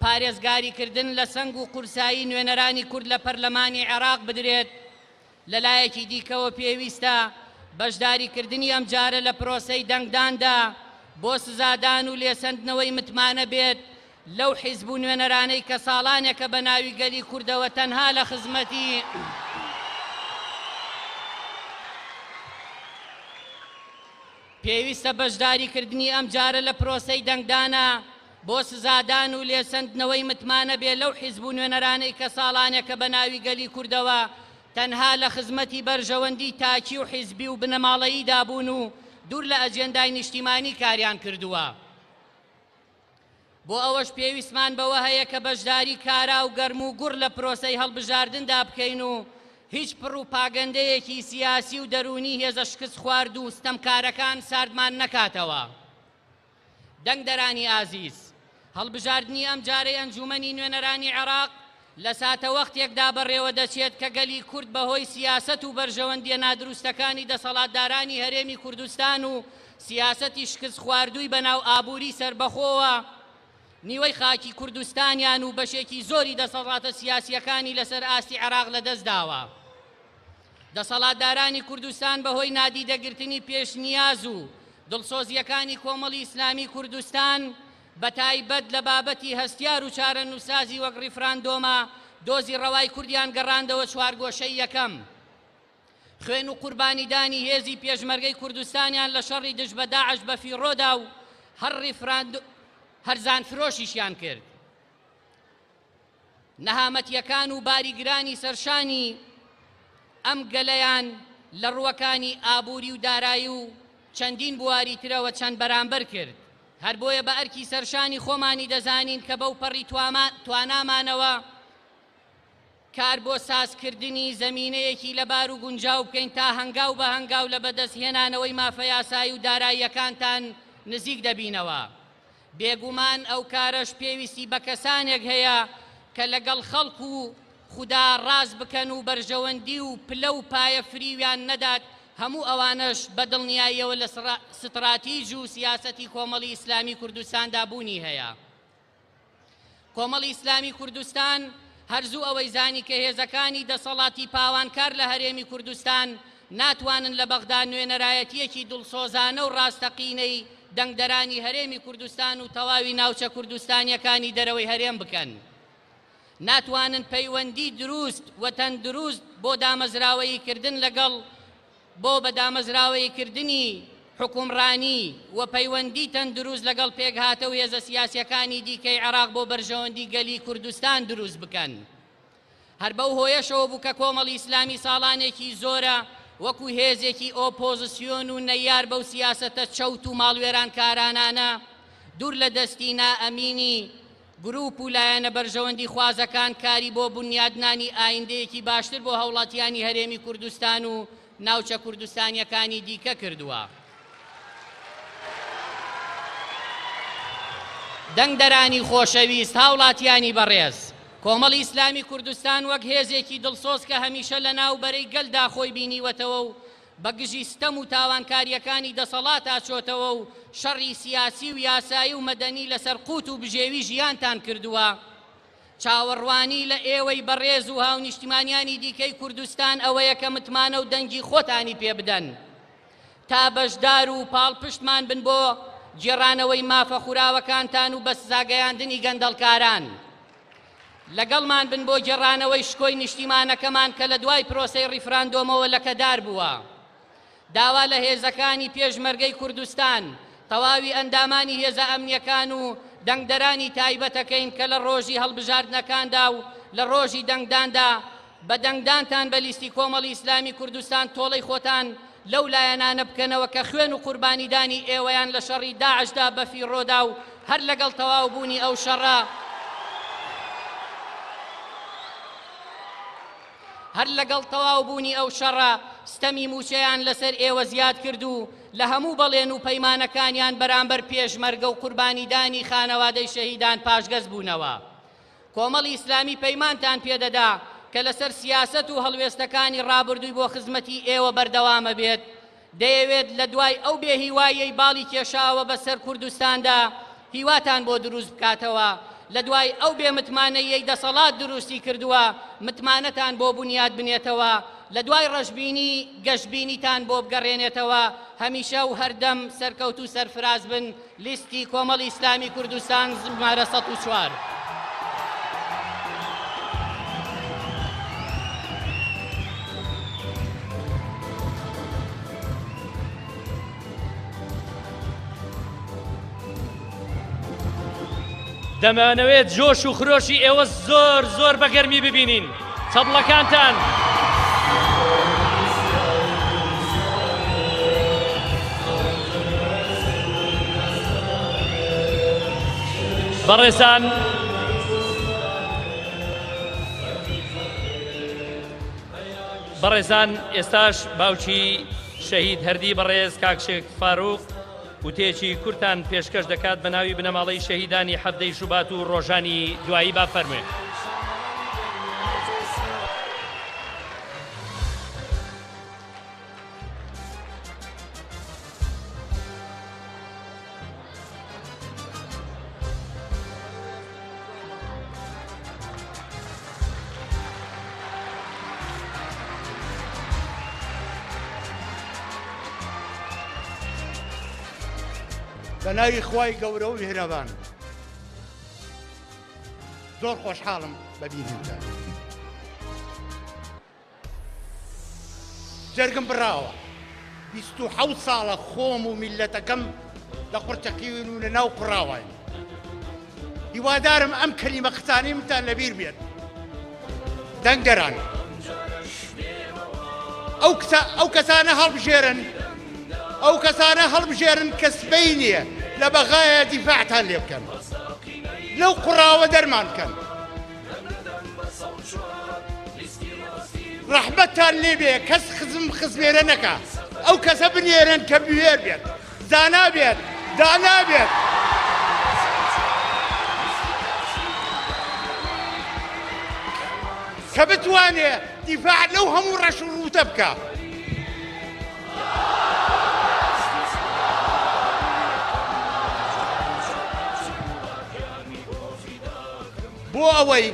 S9: پارێزگاریکردن لە سەنگ و قورسایی نوێنەرانی کورد لە پەرلەمانی عێراق بدرێت. لەلایەکی دیکەوە پێویستە بەشداریکردنی ئەم جارە لە پرۆسەی دەنگداندا بۆ سزادان و لێسەندنەوەی متمانە بێت لەو حیزب و نوێنەرانەی کە ساڵانێکە بە ناوی گەلی کوردەوە تەنها لە خزمەتی پێویستە بەشداریکردنی ئەم جارە لە پرۆسەی دەنگدانە بۆ سزادان و لێسەندنەوەی متمانە بێ لەو حیزب و نوێنەرانەی کە ساڵانێکە بە ناوی گەلی کوردەوە تەنها لە خزمەتی بەرژەوەندی تاکی و حیزبی و بنەماڵەیی دابوون و دوور لە ئەجێندای نیشتیمانی کاریان کردووە. بۆ ئەوەش پێویستمان بەوە هەیە کە بەشداری کارا و گەرم و گوڕ لە پرۆسەی هەڵبژاردندا بکەین و هیچ پڕوپاگەندەیەکی سیاسی و دەرونی هێزە شکست خوارد و ستەمکارەکان ساردمان نەکاتەوە. دەنگدەرانی ئازیز، هەڵبژاردننی ئەم جارەی ئەنجومەنی نوێنەرانی عێراق لە ساتە وەختێکدا بەڕێوە دەچێت کە گەلی کورد بەهۆی سیاسەت و بەرژەوەندیە نادروستەکانی دەسەڵاتدارانی هەرێمی کوردستان و سیاسەتی شکست خواردووی بەناو ئابووری سربەخۆوە نیوەی خاکی کوردستانیان و بەشێکی زۆری دەسەڵاتە سیاسیەکانی لەسەر ئاستی عێراق لەدەستداوە. دەسەڵاتدارانی کوردستان بەهۆی نادیدەگرتنی پێشنیاز و دڵسۆزیەکانی کۆمەڵی ئیسلامی کوردستان بە تایبەت لە بابەتی هەستیار و چارە نووسازی وەک ڕیفراندۆمە دۆزی ڕەوای کوردیان گەڕاندەوە چوارگۆشەی یەکەم. خوێن و قوربانیدانی هێزی پێشمەرگەی کوردستانیان لە شەڕی دژ بە داعش بە فیڕۆدا و هەرزان فرۆشیشیان کرد. نەهامەتیەکان و باریگرانی سەرشانی ئەم گەلەیان لە ڕووەکانی ئابووری و دارایی و چەندین بواری ترەوە چەند بەرامبەر کرد. هەر بۆیە بە ئەرکی سەرشانی خۆمانی دەزانین کە بەو پەڕی توانامانەوە کار بۆ سازکردنی زەمینەیەکی لەبار و گونجاو بکەین تا هەنگاو بە هەنگاو لە بەدەستهێنانەوەی مافە یاسایی و داراییەکانتان نزیک دەبینەوە. بێگومان ئەو کارەش پێویستی بە کەسانێک هەیە کە لەگەڵ خەڵک و خوددا ڕاست بکەن و بەرژەوەندی و پلە و پایە فریویان نەدات. هەموو ئەوانش بە دڵنیاییەوە لە ستراتیژ و سیاسەتی کۆمەڵی ئیسلامی کوردستاندا بوونی هەیە. کۆمەڵی ئیسلامی کوردستان هەرزوو ئەوەی زانی کە هێزەکانی دەسەڵاتی پاوانکار لە هەرێمی کوردستان ناتوانن لە بەغدا نوێنەرایەتیەکی دڵسۆزانە و ڕاستەقینەی دەنگدەرانی هەرێمی کوردستان و تەواوی ناوچە کوردستانیەکانی دەرەوەی هەرێم بکەن. ناتوانن پەیوەندی دروست و تەندروست بۆ دامەزراوەییکردن لەگەڵ بۆ بە دامەزراوەییکردنی حکومڕانی و پەیوەندی تەندروست لەگەڵ پێکهاتە و هێزە سیاسیەکانی دیکەی عێراق بۆ بەرژەوەندی گەلی کوردستان دروست بکەن. هەر بەو هۆیەشەوە بوو کە کۆمەڵی ئیسلامی ساڵانێکی زۆرە وەکو هێزێکی ئۆپۆزیسیۆن و نەیار بەو سیاسەتە چەوت و ماڵوێران کارانانە دوور لە دەستی نائەمینی گروپ و لایەنە بەرژەوەندی خوازەکان کاری بۆ بنیادنانی ئایندەیەکی باشتر بۆ هەوڵاتیانی هەرێمی کوردستان و ناوچە کوردستانیەکانی دیکە کردووە. دەنگدەرانی خۆشەویست، هاوڵاتیانی بەڕێز، کۆمەڵی ئیسلامی کوردستان وەک هێزێکی دڵسۆز کە هەمیشە لە ناوبەرەی گەلدا خۆی بینیوەتەوە و بە گژی ستەم و تاوانکاریەکانی دەسەڵات ئاچۆتەوە و شەڕی سیاسی و یاسایی و مەدەنی لەسەر قوت و بژێوی ژیانتان کردووە. چاوەڕوانی لە ئێوەی بەڕێز و هاونیشتیمانیانی دیکەی کوردستان ئەوەیە کە متمانە و دەنگی خۆتانی پێ بدەن تا بەشدار و پاڵپشتمان بن بۆ جێڕانەوەی مافە خوراوەکانتان و بە سزاگەیاندنی گەندەڵکاران. لەگەڵمان بن بۆ جێڕانەوەی شکۆی نیشتیمانەکەمان کە لە دوای پرۆسەی ڕیفراندۆمەوە لەکەدار بووە. داوا لە هێزەکانی پێشمەرگەی کوردستان، تەواوی ئەندامانی هێزە ئەمنیەکان و دەنگدەرانی تایبەتەکەین کە لە ڕۆژی هەڵبژاردنەکاندا و لە ڕۆژی دەنگداندا بە دەنگدانتان بە لیستی کۆمەڵی ئیسلامی کوردستان تۆڵەی خۆتان لەو لایەنانە بکەنەوە کە خوێن و قوربانیدانی ئێوەیان لە شەڕی داعشدا بە فیڕۆدا و هەر لەگەڵ تەواو بوونی ئەو شەڕە ستەمی موچەیان لەسەر ئێوە زیاد کرد و لە هەموو بەڵێن و پەیمانەکانیان بەرامبەر پێشمەرگە و قوربانیدانی خانەوادەی شەهیدان پاشگەز بوونەوە. کۆمەڵی ئیسلامی پەیمانتان پێدەدا کە لەسەر سیاسەت و هەڵوێستەکانی ڕابردووی بۆ خزمەتی ئێوە بەردەوامە بێت. دەیەوێت لە دوای ئەو بێهیوایەی باڵی کێشاوە بەسەر کوردستاندا هیواتان بۆ دروست بکاتەوە. لە دوای ئەو بێ متمانەیەی دەسەڵات دروستی کردووە متمانەتان بۆ بنیاد بنێتەوە. لە دوای ڕەشبینی گەشتبینیتان بۆ بگەڕێنێتەوە هەمیشە و هەردەم سەرکەوت و سەرفراز بن. لیستی کۆمەڵی ئیسلامی کوردستان ژمارە 104.
S2: دەمانەوێت جۆش و خرۆشی ئێوە زۆر زۆر بەگەرمی ببینین. چەپڵەکانتان بەڕێزان ئێستاش باوکی شەهید هەردی بەڕێز کاکشێک فاروق وتێکی کورتان پێشکەش دەکات بە ناوی بنەماڵەی شەهیدانی حەفدەی شوبات و ڕۆژانی دوایی با فەرموێ.
S10: بە ناوی خوای گەورە و میهرەبان زۆر خۆشحاڵم بەبینتان. جەرگم بڕاوە 27 ساڵە خۆم و میلەتەکەم لە قورچەقیون و لە ناو قڕاوین. هیوادارم ئەم کەلیمە قسانیمتان لەبیر بێت. دەنگ دەران ئەو کەسانە هەڵبژێرن کە سبەی نییە لە بەغایە دیفاعتان لێ بکەن، لەو قوڕاوە دەرمان بکەن. ڕەحمەتتان لێ بێ کەس خزمێرە نەکا، ئەو کەسە بنێرن کە بوێر بێت، زانا بێت، دانا بێت. کە بتوانێ دیفاع لەو هەموو ڕەش و ڕوتە بکە. بۆ ئەوەی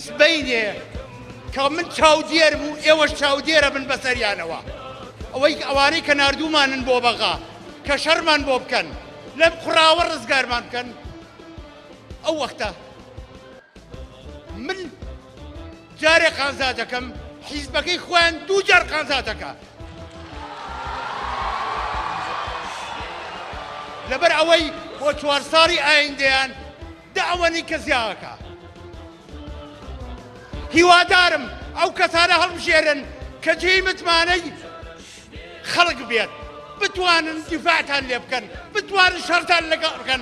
S10: سبەینێ کە من چاودێرم و ئێوەش چاودێرە بن بەسەریانەوە، ئەوانەی کە ناردوومانن بۆ بەغا کە شەرمان بۆ بکەن، لەم قوڕاوە ڕزگارمان بکەن. ئەو وەختە من جارێ قازاتەکەم، حیزبەکەی خۆیان 2 جار قازاتەکە. لەبەر ئەوەی بۆ 4 ساڵی ئایندەیان داوەنی کەزیاکە. هیوادارم ئەو کەسانە هەڵبژێرن کە جێی متمانەی خەڵک بێت، بتوانن دیفاعتان لێ بکەن، بتوانن شەرتان لەگەڵ بکەن،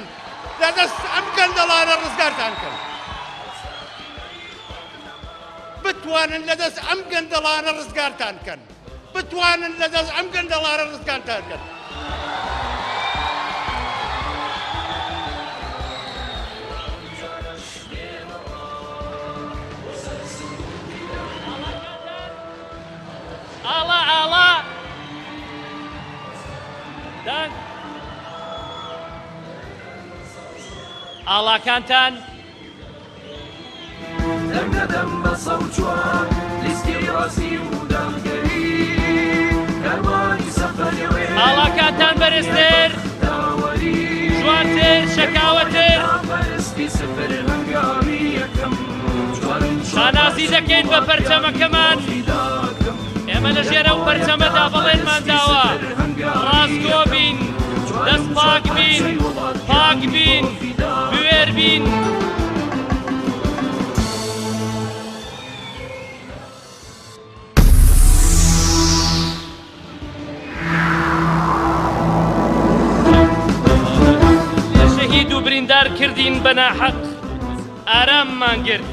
S10: لەدەست ئەم گەندەڵانە ڕزگارتان کەن. بتوانن لەدەست ئەم گەندەڵانە ڕزگارتان کەن، بتوانن لەدەست ئەم گەندەڵانە ڕزگارتان کەن.
S2: ئاڵا دان ئاڵاکانتان
S5: دەم بە سەوچوار لیستی ڕاستی و دەڵگەری کاروانی سەفەرەوێ.
S2: ئاڵاکانتان بەرزتر، جوانتر، شەکاوەتر. شانازی دەکەین بە پەرچەمەکەمان. ئێمە لە ژێرە و پەرچەمەدا بەڵێنمان داوە ڕاستگۆ بین، دەست پاک بین، پاک بین، بوێر بین. لە شەهید و بریندار کردین بە ناحەق، ئاراممان گرت،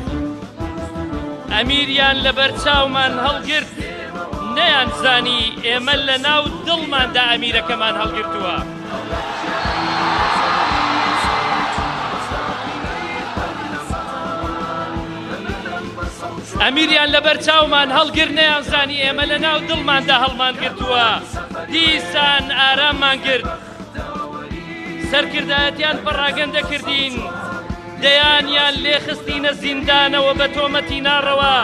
S2: ئەمیریان لەبەر چاومان هەڵگرت، نەیان زانی ئێمە لە ناو دڵماندا ئەمیرەکەمان هەڵگرتووە. ئەمیریان لەبەر چاومان هەڵگرت، نەیان زانی ئێمە لە ناو دڵماندا هەڵمان گرتووە. دیسان ئاراممان گرت، سەرکردایەتیان پەڕاگەندە کردین، دەیانیان لێ خستینە زیندانەوە بە تۆمەتی ناڕەوە.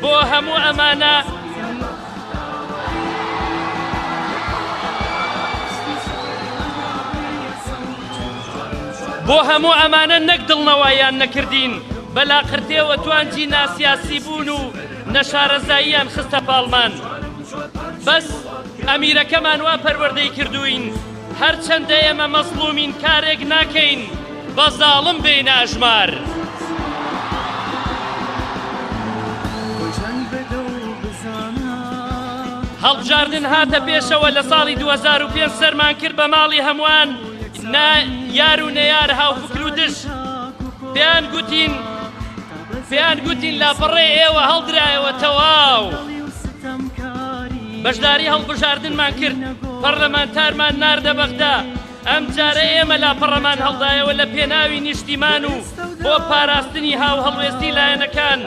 S2: بۆ هەموو ئەمانە بۆ هەموو ئەمانە نەک دڵنەوەیان نەکردین بەلاقرتێوە توانجی ناسیاسی بوون و نەشارەزاییان خستە پاڵمان بەس ئەمیرەکەمان وا پەروەردەی کردوین هەرچەندە ئێمە مەزڵومین کارێک ناکەین بە زاڵم بێنە ئەژمار هەڵبژاردن هاتە پێشەوە لە ساڵی 2005 سەرمان کرد بە ماڵی هەمووان یار و نەیار هاوفکر و دش پێیان گوتین لاپەڕێ ئێوە هەڵدرایەوە تەواو بەشداری هەڵبژاردنمان کرد پەرلەمانتارمان ناردە بەغدا ئەم جارە ئێمە لاپەڕەمان هەڵدایەوە لە پێناوی نیشتیمان و بۆ پاراستنی هاو هەڵوێستی لایەنەکان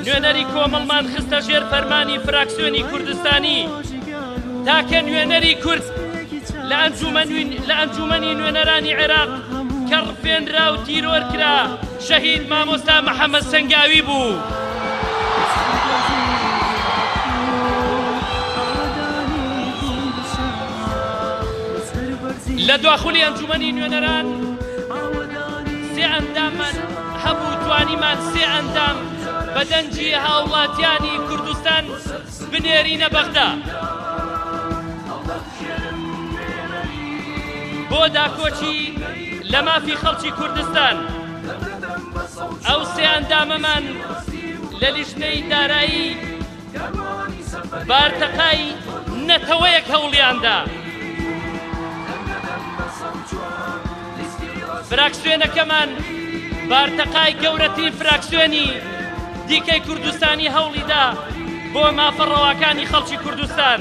S2: نوێنەری کۆمەڵمان خستە ژێر فەرمانی فراکسیۆنی کوردستانی تاکە نوێنەری کورد لە ئەنجومەنی نوێنەرانی عێراق کە ڕفێنرا و تیرۆر کرا شەهید مامۆستا محەممەد سەنگاوی بوو لە دواخولی ئەنجومەنی نوێنەران سێ ئەنداممان هەبوو توانیمان سێ ئەندام بەدەنجی هاوڵاتیانی کوردستان بنێرینە بەغدا بۆ داکۆچی لە مافی خەڵکی کوردستان ئەو سێ ئەندامەمان لە لیژنەی دارایی بارتەقای نەتەوەیەک هەوڵیاندا فراکسیۆنەکەمان بارتەقای گەورەترین فراکسیۆنی دیکەی کوردستانی هەوڵیدا بۆ مافەڕەواکانی خەڵکی کوردستان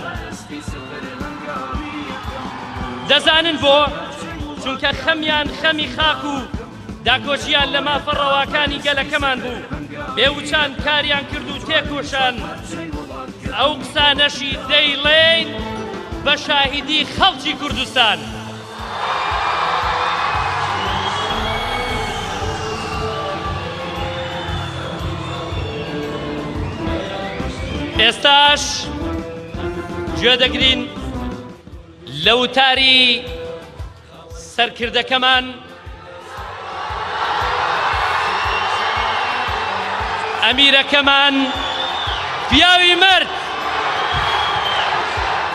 S2: دەزانن بۆ چونکە خەمیان خەمی خاک و داکۆچیان لە مافەڕەواکانی گەلەکەمان بوو بێوچان کاریان کرد و تێکۆشان ئەو قسانەشی دەیڵێن بە شاهیدی خەڵکی کوردستان ئێستاش گوێ دەگرین لە وتاری سەرکردەکەمان ئەمیرەکەمان پیاوی مرد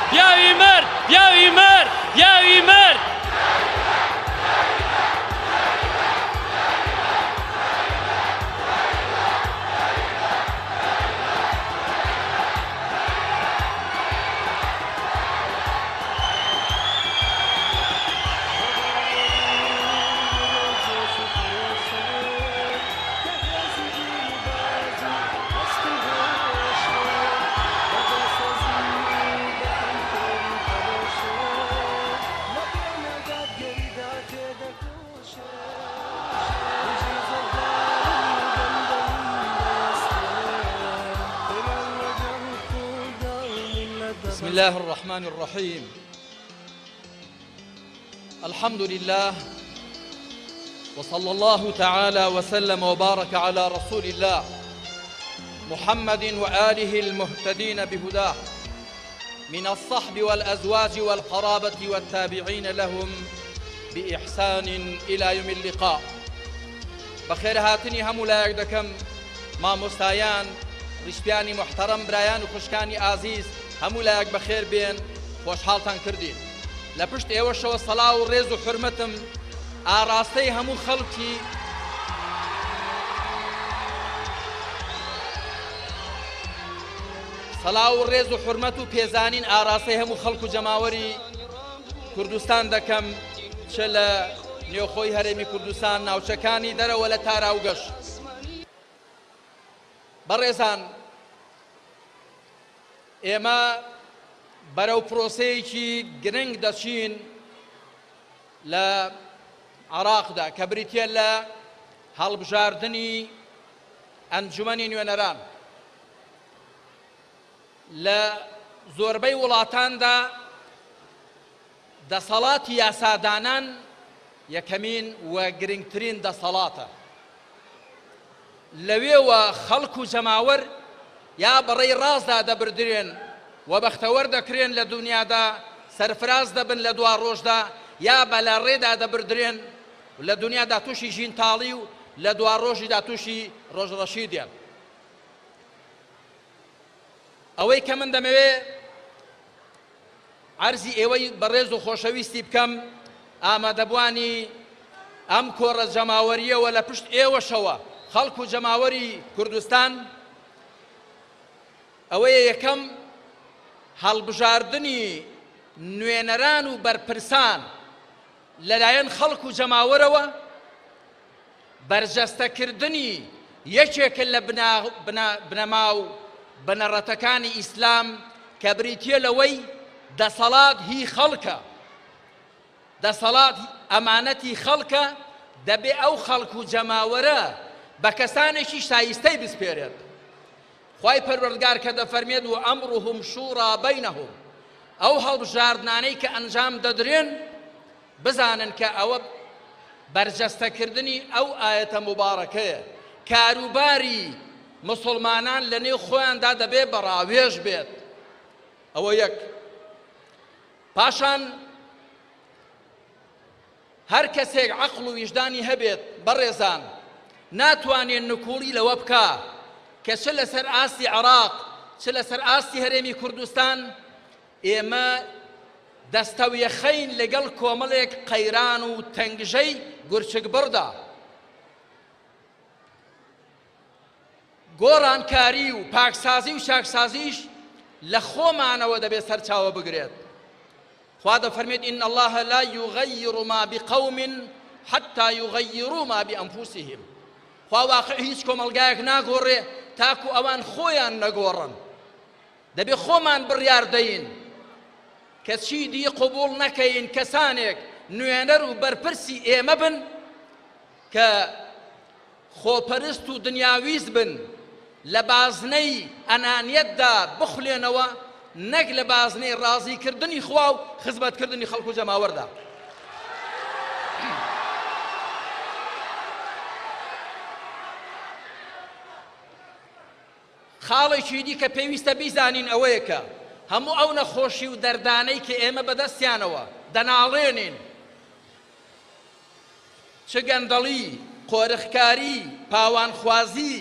S2: پیاوی مرد پیاوی مرد پیاوی مرد
S11: بسم الله الرحمن الرحيم الحمد لله وصلى الله تعالى وسلم وبارك على رسول الله محمد وآله المهتدين بهداه من الصحب والأزواج والقرابة والتابعين لهم بإحسان إلى يوم اللقاء بخير هاتني هم لا يقدكم ما مستايان رشبياني محترم برايان وخشكاني عزيز هەموو لایەک بەخێر بێن خۆشحاڵتان کردین لە پشت ئێوەشەوە سەڵاو و ڕێز و حورمەتم ئاراستەی هەموو خەڵکی سەڵاو و ڕێز و حورمەت و پێزانین ئاراستەی هەموو خەڵک و جەماوەری کوردستان دەکەم چ لە نێوخۆی هەرێمی کوردستان ناوچەکانی دەرەوە لە تاراو گەشت بەڕێزان ئێمە بەرەو پرۆسەیەکی گرنگ دەچین لە عێراقدا کە بریتیە لە هەڵبژاردنی ئەنجومەنی نوێنەران لە زۆربەی وڵاتاندا دەسەڵاتی یاسادانان یەکەمین و گرنگترین دەسەڵاتە لەوێوە خەڵک و جەماوەر یا بەڕێی ڕاستدا دەبردرێن و بەختەوەر دەکرێن لە دنیادا سەرفراز دەبن لە دوا ڕۆژدا یا بە لە ڕێدا دەبردرێن لە دنیادا تووشی ژینتاڵی و لە دوا ڕۆژیدا تووشی ڕۆژڕەشی دێن. ئەوەی کە من دەمەوێ عەرزی ئێوەی بەڕێز و خۆشەویستی بکەم ئامادەبوانی ئەم کۆڕە جەماوەریەوە لە پشت ئێوەشەوە خەڵک و جەماوەری کوردستان ئەوەیە یەکەم هەڵبژاردنی نوێنەران و بەرپرسان لەلایەن خەڵک و جەماوەرەوە بەرجەستەکردنی یەکێکە لە بنەما و بنەڕەتەکانی ئیسلام کە بریتیە لەوەی دەسەڵات هی خەڵکە، دەسەڵات ئەمانەتی خەڵکە، دەبێ ئەو خەڵک و جەماوەرە بە کەسانێکی شایستەی بسپێرێت. خوای پەروەردگار کە دەفەرمێت و ئەمڕهم شوورا بەینەهم، ئەو هەڵبژاردنانەی کە ئەنجام دەدرێن بزانن کە ئەوە بەرجەستەکردنی ئەو ئاەتە مبارەکەیە. کاروباری مسلمانان لە نێو خۆیاندا دەبێ بەڕاوێژ بێت. ئەوە یەک. پاشان هەر کەسێک عەقڵ و ویژدانی هەبێت بەڕێزان ناتوانێت نکوڵی لەوە بکە کە چ لەسەر ئاستی عێراق چ لەسەر ئاستی هەرێمی کوردستان ئێمە دەستەویەخەین لەگەڵ کۆمەڵێک قەیران و تەنگژەی گورچک بڕدا. گۆڕانکاری و پاکسازی و چاکسازیش لە خۆمانەوە دەبێت سەرچاوە بگرێت. خوا دەفەرمێت ئین الله لا یغەیر ما بقوم حتى یغەیروا ما بأنفسهم. خوا واقع هیچ کۆمەلگایەک ناگۆڕێ تاکو ئەوان خۆیان نەگۆڕن. دەبێ خۆمان بڕیار دەین کە چی دی قبوڵ نەکەین کەسانێک نوێنەر و بەرپرسی ئێمە بن کە خۆپەرست و دنیاویست بن، لە بازنەی ئەنانیەتدا بخولێنەوە نەک لە بازنەی ڕازیکردنی خوا و خزمەتکردنی خەڵک و جەماوەردا. خاڵێکی دی کە پێویستە بیزانین ئەوەیە کە هەموو ئەو نەخۆشی و دەردانەی کە ئێمە بەدەستیانەوە دەناڵێنین، چ گەندەڵی، قۆرخکاری، پاوانخوازی،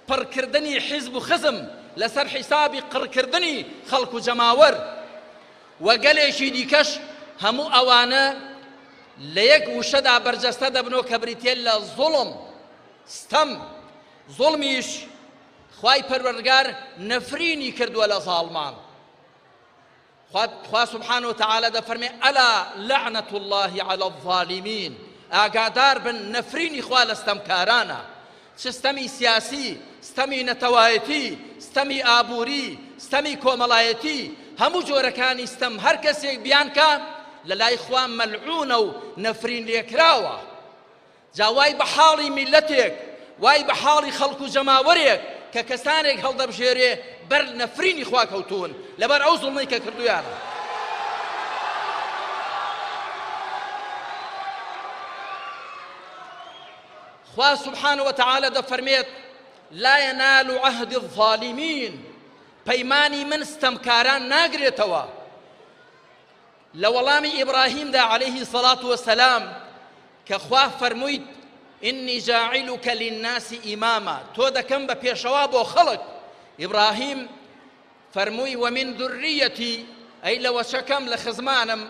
S11: پڕکردنی حیزب و خزم لەسەر حیسابی قڕکردنی خەڵک و جەماوەر و گەلێکی دیکەش، هەموو ئەوانە لە یەک وشەدا بەرجەستە دەبنەوە کە بریتێ لە زوڵم، ستەم. زوڵمیش خوای پەروەردگار نەفرینی کردووە لە زاڵمان. خوا سبحانه وتعالى دەفەرمێ ئەلا لعنة الله على الظالمين. ئاگادار بن نەفرینی خوا لە ستەمکارانە، چ ستەمی سیاسی، ستەمی نەتەوایەتی، ستەمی ئابووری، ستەمی کۆمەڵایەتی، هەموو جۆرەکانی ستەم هەر کەسێک بیانکە لە لای خوا مەلعونە و نەفرین لێکراوە. جا وای بە حاڵی میلەتێک، وای بە حاڵی خەڵک و جەماوەرێک کە کەسانێک هەڵدەبژێرێ بەر نەفرینی خوا کەوتون لەبەر ئەو زوڵمەی کە کردویانە. خوا سبحانه وتعالى دەفەرمێت لا ينال عهد الظالمين. پەیمانی من ستەمکاران ناگرێتەوە. لە وەڵامی ئیبراهیمدا عليه الصلاة والسلام کە خوا فەرموویت إني جاعلك للناس إماما، تۆ دەکەم بە پێشەوا بۆ خەڵک. ئیبراهیم فەرمووی ومن ذريتي، ئەی لە وەچەکەم لە خزمانم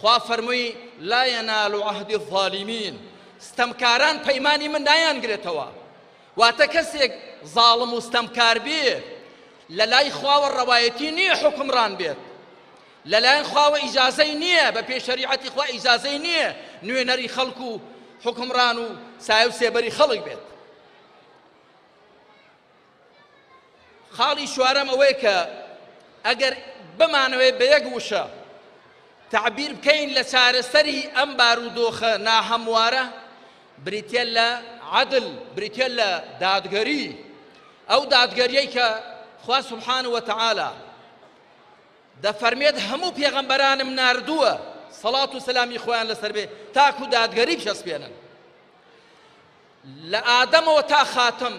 S11: خوا فەرمووی لا ينال عهد الظالمين. ستەمکاران پەیمانی من نایانگرێتەوە. واتە کەسێک زاڵم و ستەمکار بێ لە لای خواوە ڕەوایەتی نییە حکمڕان بێت، لە لایەن خواوە ئیجازەی نییە، بە پێ شەریعەتی خوا ئیجازەی نییە نوێنەری خەڵک و حکمڕان و سایە و سێبەری خەڵک بێت. خاڵی شوارەم ئەوەیە کە ئەگەر بمانەوێت بە یەک وشە تعبیر بکەین لە چارەسەری ئەم بارودۆخە ناهەموارە، بریتێ لە عەدل، بریتێ لە دادگەری. ئەو دادگەریەی کە خوا سبحانه وتعالى دەفەرمێت هەموو پێغەمبەرانم ناردووە سەڵات و سەلامی خۆیان لەسەر بێ تاکو دادگەری بچەسپێنن. لە ئادەمەوە تا خاتم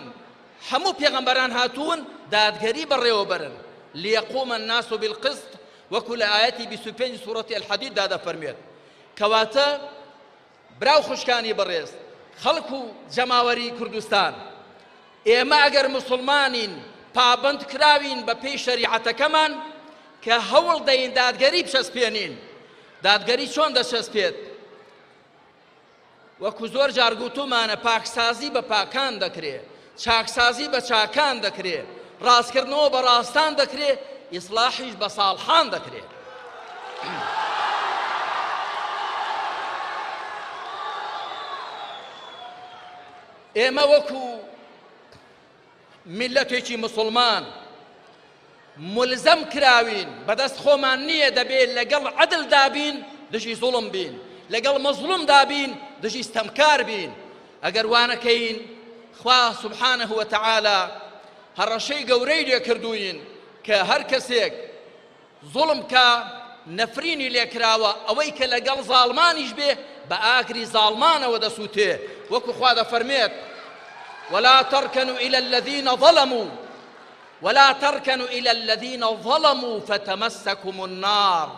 S11: هەموو پێغەمبەران هاتوون دادگەری بەڕێوەبەرن ليقوم الناس بالقسط وكل آياتي بسوبين سورة الحديد دادا فرميت كواتا براو خوشكاني بريز خلقو جماوري كردستان ئێمە ئەگەر مسلمانین پابند کراوین بە پێی شەریعەتەکەمان کە هەوڵ دەین دادگەری بچەسپێنین دادگەری چۆن دەچەسپێت وەکو زۆر جار گوتومانە پاکسازی بە پاکان دەکرێت چاکسازی بە چاکان دەکرێت ڕاستکردنەوە بە ڕاستان دەکرێت ئیسلاحیش بە ساڵحان دەکرێت ئێمە وەکو میلەتێکی مسلمان ملزەم کراوین بەدەست خۆمان نییە دەبێت لەگەڵ عەدڵ دابین دژی زوڵم بین لەگەڵ مەزلوم دابین دژی ستەمکار بین ئەگەر وانەکەین خوا سبحانه وتعالى هەڕەشەی گەورەی لێ کردووین کە هەر کەسێک زوڵم کە نەفرینی لێکراوە ئەوەی کە لەگەڵ زاڵمانیش بێ بە ئاگری زاڵمانەوە دەسووتێ وەکو خوا دەفەرمێت ولا تركنوا إلى الذين ظلموا ولا تركنوا إلى الذين ظلموا فتمسكم النار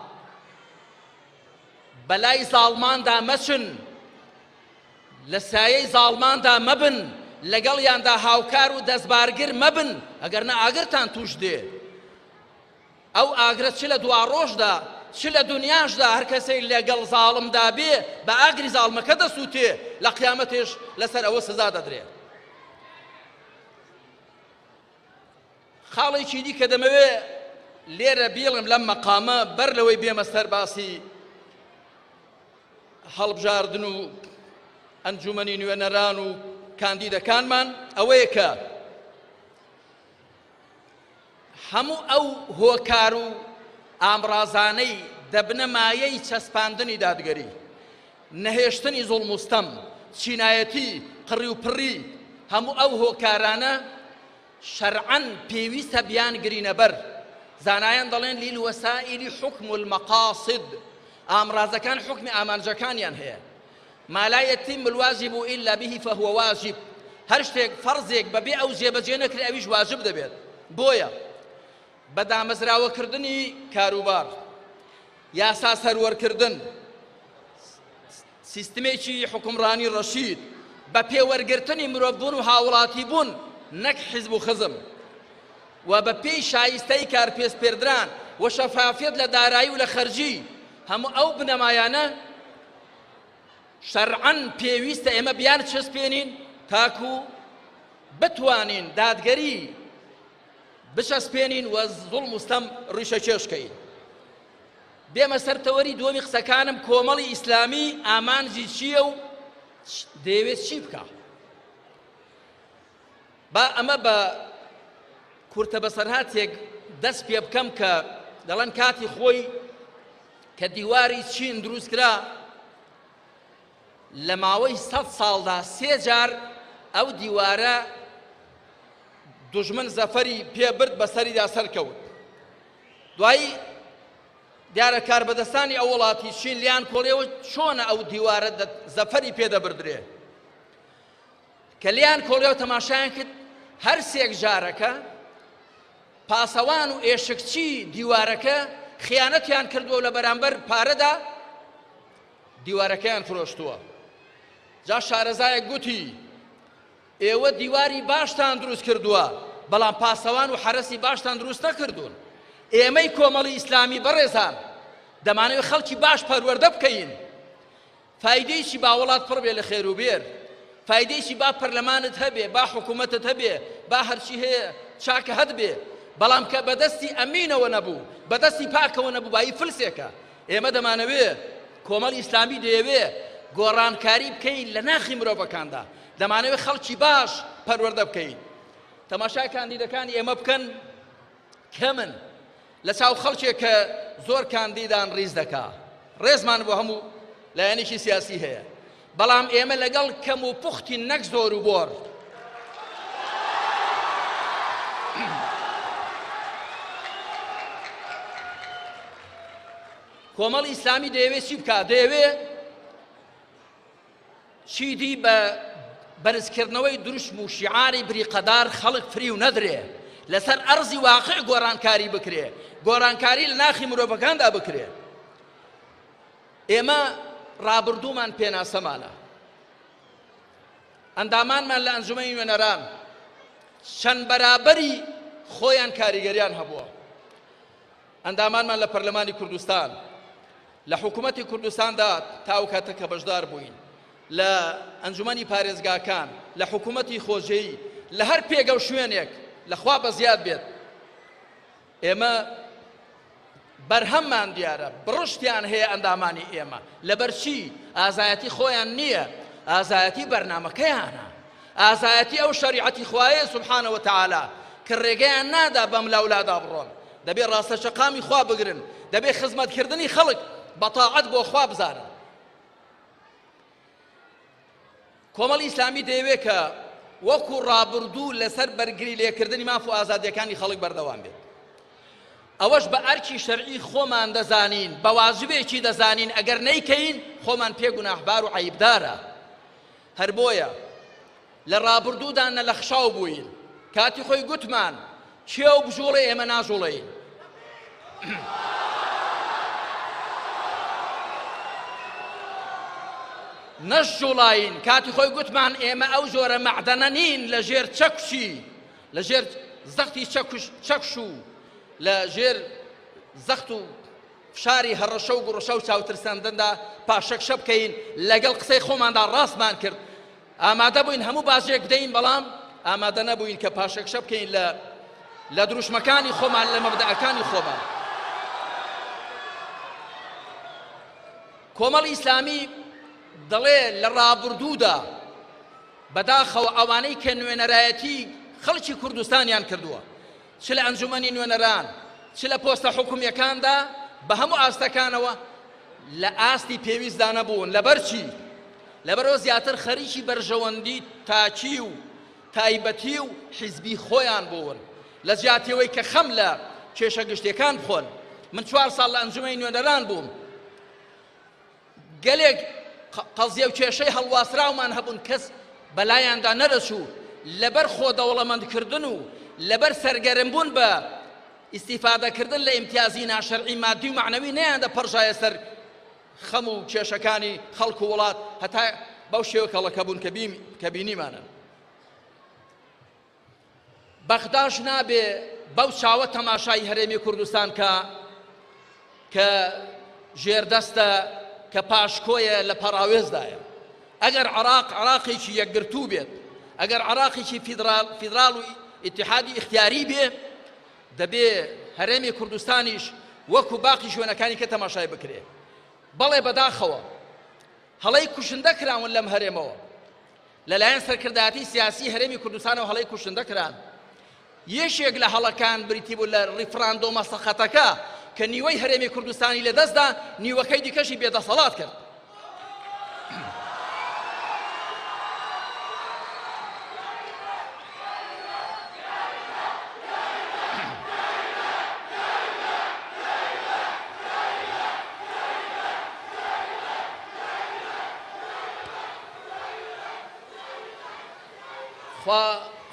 S11: بلاي ظالمان دا مچن لسایەی ظالمان دا مبن لەگەڵیان دا هاوکار و دەستبارگر مەبن ئەگەرنە ئاگرتان توش دێ ئەو ئاگرە چ لە دوا ڕۆژدا چ لە دنیاشدا هەر کەسێک لەگەڵ زاڵمدا بێ بە ئاگری زاڵمەکە دەسووتێ لە قیامەتێش لەسەر ئەوە سزا دەدرێ خاڵێکی دی کە دەمەوێ لێرە بیڵم لەم مەقامە بەر لەوەی بێمە سەر باسی هەڵبژاردن و ئەنجومەنی نوێنەران و کاندیدەکانمان ئەوەیە کە هەموو ئەو هۆکار و ئامڕازانەی دەبنە مایەی چەسپاندنی دادگەری نەهێشتنی زوڵم و ستەم چینایەتی قڕی و پڕی هەموو ئەو هۆکارانە شەرعەن پێویستە بیان گرینە بەر زانایان دەڵێن لیلوەسائیلی حکم المەقاصد ئامڕازەکان حکمی ئامانجەکانیان هەیە ما لا يتم الواجب إلا به فهو واجب هەر شتێک فەرزێک بەبێ ئەو جێبەجێ نەکرێ ئەویش واجب دەبێت بۆیە بە دامەزراوەکردنی کاروبار یاسا سەروەرکردن سیستمێکی حکومڕانی ڕەشید بە پێوەرگرتنی مرۆڤبوون و هاوڵاتی بوون نەک حیزب و خزم و بە پێی شایستەی کارپێسپێردران و شەفافیت لە دارایی و لە خەرجی هەموو ئەو بنەمایانە شەرعەن پێویستە ئێمە بیان چەسپێنین تاکو بتوانین دادگەری بچەسپێنین و زوڵم و ستەم ڕیشەکێشکەین بێمە سەرتەوەری دووەمی قسەکانم کۆمەڵی ئیسلامی ئامانجی چییە و دەیەوێت چی بکە با ئەمە بە کورتە بەسەرهاتێک دەست پێ بکەم کە دەڵێن کاتی خۆی کە دیواری چین دروست کرا لە ماوەی 100 ساڵدا 3 جار ئەو دیوارە دوژمن زەفەری پێبرد بەسەریدا سەرکەوت دوایی دیارە کاربەدەستانی ئەو وڵاتی چین لیان کۆڵێەوە چۆنە ئەو دیوارە زەفەری پێدەبردرێ کە لیان کۆڵێەوە تەماشایان کرد هەر 3 جارەکە پاسەوان و ئێشکچی دیوارەکە خیانەتیان کردووە لە بەرامبەر پارەدا دیوارەکەیان فرۆشتووە جا شارەزایەک گوتی ئێوە دیواری باشتان دروست کردووە بەڵام پاسەوان و حرەسی باشتان دروست نەکردوون ئێمەی کۆمەڵی ئیسلامی بەڕێزان دەمانەوێت خەڵکی باش پەروەردە بکەین فایدەیەکی با وڵات پڕ بێ لە خێر و بێر فایدەیەکی با پەرلەمانت هەبێ با حکوومەتت هەبێ با هەرچی هەیە چاکە هەت بێ بەڵام کە بەدەستی ئەمینەوە نەبوو بەدەستی پاکەوە نەبوو بایی فلسێکە ئێمە دەمانەوێت کۆمەڵی ئیسلامی دەیەوێت گۆڕانکاری بکەین لە ناخی مرۆڤەکاندا دەمانەوێت خەڵکی باش پەروەردە بکەین تەماشای کاندیدەکانی ئێمە بکەن کە من لە چاو خەڵکێک کە زۆر کاندیدان ڕیز دەکا ڕێزمان بۆ هەموو لایەنێکی سیاسی هەیە بەڵام ئێمە لەگەڵ کەم و پوختی نەک زۆر و بۆر کۆمەڵی ئیسلامی دەیەوێت چی بکات دەیەوێت چیدی بە بەرزکردنەوەی دروشم و شیعاری بریقەدار خەڵک فری و نەدرێ لەسەر ئەرزی واقع گۆڕانکاری بکرێ گۆڕانکاری لە ناخی مرۆڤەکاندا بکرێ ئێمە ڕابردوومان پێناسەمانە ئەندامانمان لە ئەنجومەنی نوێنەران چەند بەرابەری خۆیان کاریگەریان هەبووە ئەندامانمان لە پەرلەمانی کوردستان لە حکوومەتی کوردستاندا تاو کاتە کە بەشدار بووین لە ئەنجومەنی پارێزگاکان لە حکوومەتی خۆژەیی لە هەر پێگە و شوێنێک لەخوا بەزیاد بێت ئێمە بەرهەممان دیارە بڕشتیان هەیە ئەندامانی ئێمە لەبەرچی ئازایەتی خۆیان نییە ئازایەتی بەرنامەکەیانە ئازایەتی ئەو شەریعەتی خوایە سوبحانە وتەعالا کە ڕێگەیان نادا بەم لاولادا بڕۆن دەبێت ڕاستەچەقامی خوا بگرن دەبێت خزمەتکردنی خەڵک بەتاعەت بۆ خوا بزانن کۆمەڵی ئیسلامی دەیەوێت کە وەکو ڕابردوو لەسەر بەرگری لێکردنی ماف و ئازادیەکانی خەڵک بەردەوام بێت ئەوەش بە ئەرکی شەرعی خۆمان دەزانین بە واجبێکی دەزانین ئەگەر نەیکەین خۆمان پێ گوناحبار و عەیبدارە هەر بۆیە لە ڕابردوودا نەلەخشاو بووین کاتی خۆی گوتمان چێ و بژوڵێ ئێمە ناژوڵێین نەشجوڵاین کاتی خۆی گوتمان ئێمە ئەو جۆرە مەعدەنە نین لە ژێر چەکشی لە ژێر زەختی چەکش و لە ژێر زەخت و فشاری هەڕەشە و گوڕەشە و چاوترساندندا پاشەکشە بکەین لەگەڵ قسەی خۆماندا ڕاستمان کرد ئامادە بووین هەموو بازێک بدەین بەڵام ئامادە نەبووین کە پاشەکشە بکەین لە دروشمەکانی خۆمان لە مەبدەعەکانی خۆمان کۆمەڵی ئیسلامی دەڵێ لە ڕابردوودا بەداخەوە ئەوانەی کە نوێنەرایەتی خەڵکی کوردستانیان کردووە چ لە ئەنجومەنی نوێنەران چ لە پۆستە حکومیەکاندا بە هەموو ئاستەکانەوە لە ئاستی پێویستدا نەبوون لەبەرچی لەبەرەوە زیاتر خەریکی بەرژەوەندی تاچی و تایبەتی و حیزبی خۆیان بوون لە جیاتیەوەی کە خەم لە کێشە گشتیەکان بخۆن من 4 ساڵ لە ئەنجومەنی نوێنەران بووم گەلێک قەزیە و کێشەی هەڵواسراومان هەبوون کەس بەلایاندا نەرەچوو لەبەر خۆ دەوڵەمەندکردن و لەبەر سەرگەرمبوون بە ئیستیفادەکردن لە ئیمتیازی ناشەرعی مادی و معنەوی نەیاندا پەڕژایە سەر خەم و کێشەکانی خەڵک و وڵات هەتا بەو شێوە کەڵەکە بوون کە بینیمانە بەخداش نابێ بەو چاوە تەماشای هەرێمی کوردستان کە ژێردەستە کە پاشکۆیە لە پەراوێزدایە ئەگەر عراقێکی یەکگرتوو بێت ئەگەر عراقێکی فیدرال و ئیتحادی اختیاری بێ دەبێ هەرێمی کوردستانیش وەکو باقی شوێنەکانی کە تەماشای بکرێ بەڵێ بەداخەوە هەڵەی کوشندە کراون لەم هەرێمەوە لەلایەن سەرکردایەتی سیاسی هەرێمی کوردستانەوە هەڵەی کوشندە کران یەشێک لە هەڵەکان بریتی بوو لە ڕیفراندۆمە سەخەتەکە کە نیوەی هەرێمی کوردستانی لەدەستدا نیوەکەی دیکەشی بێدەسەڵات کرد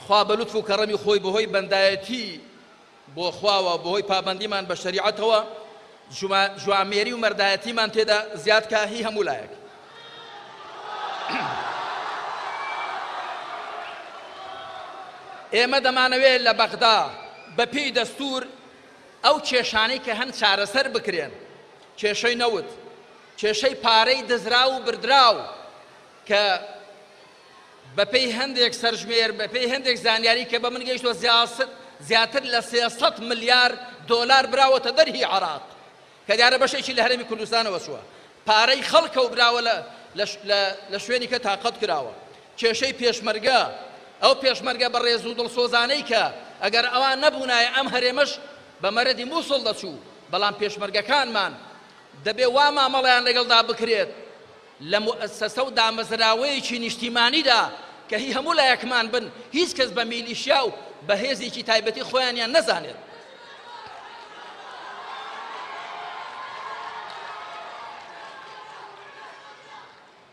S11: خوا بە لوتف و کەڕەمی خۆی بەهۆی بەندایەتی بۆ خواوە بەهۆی پابەندیمان بە شەریعەتەوە جوامێری و مەردایەتیمان تێدا زیاد کە هی هەموو لایەک ئێمە دەمانەوێت لە بەغدا بە پێی دەستور ئەو کێشانەی کە هەند چارەسەر بکرێن کێشەی نەوت کێشەی پارەی دەزرا و بردراو کە بەپێی هەندێک سەرژمێر بەپێی هەندێک زانیاری کە بە من گەیشتوە زیاتر لە 300 ملیار دۆلار براوەتە دەرهی عراق کە دیارە بەشێکی لە هەرێمی کوردستانەوە چووە پارەی خەڵکە و براوە لە شوێنی کە تاقەت کراوە کێشەی پێشمەرگە ئەو پێشمەرگە بە ڕێز و دڵسۆزانەی کە ئەگەر ئەوان نەبوونایە ئەم هەرێمەش بە مەرەدی مووسڵ دەچوو بەڵام پێشمەرگەکانمان دەبێ وا مامەڵیان لەگەڵدا بکرێت لە مؤسسە و دامەزراوەیەکی نیشتیمانیدا کە هی هەموو لایەکمان بن هیچ کەس بە میلیشیا و بە هێزێکی تایبەتی خۆیانیان نەزانێت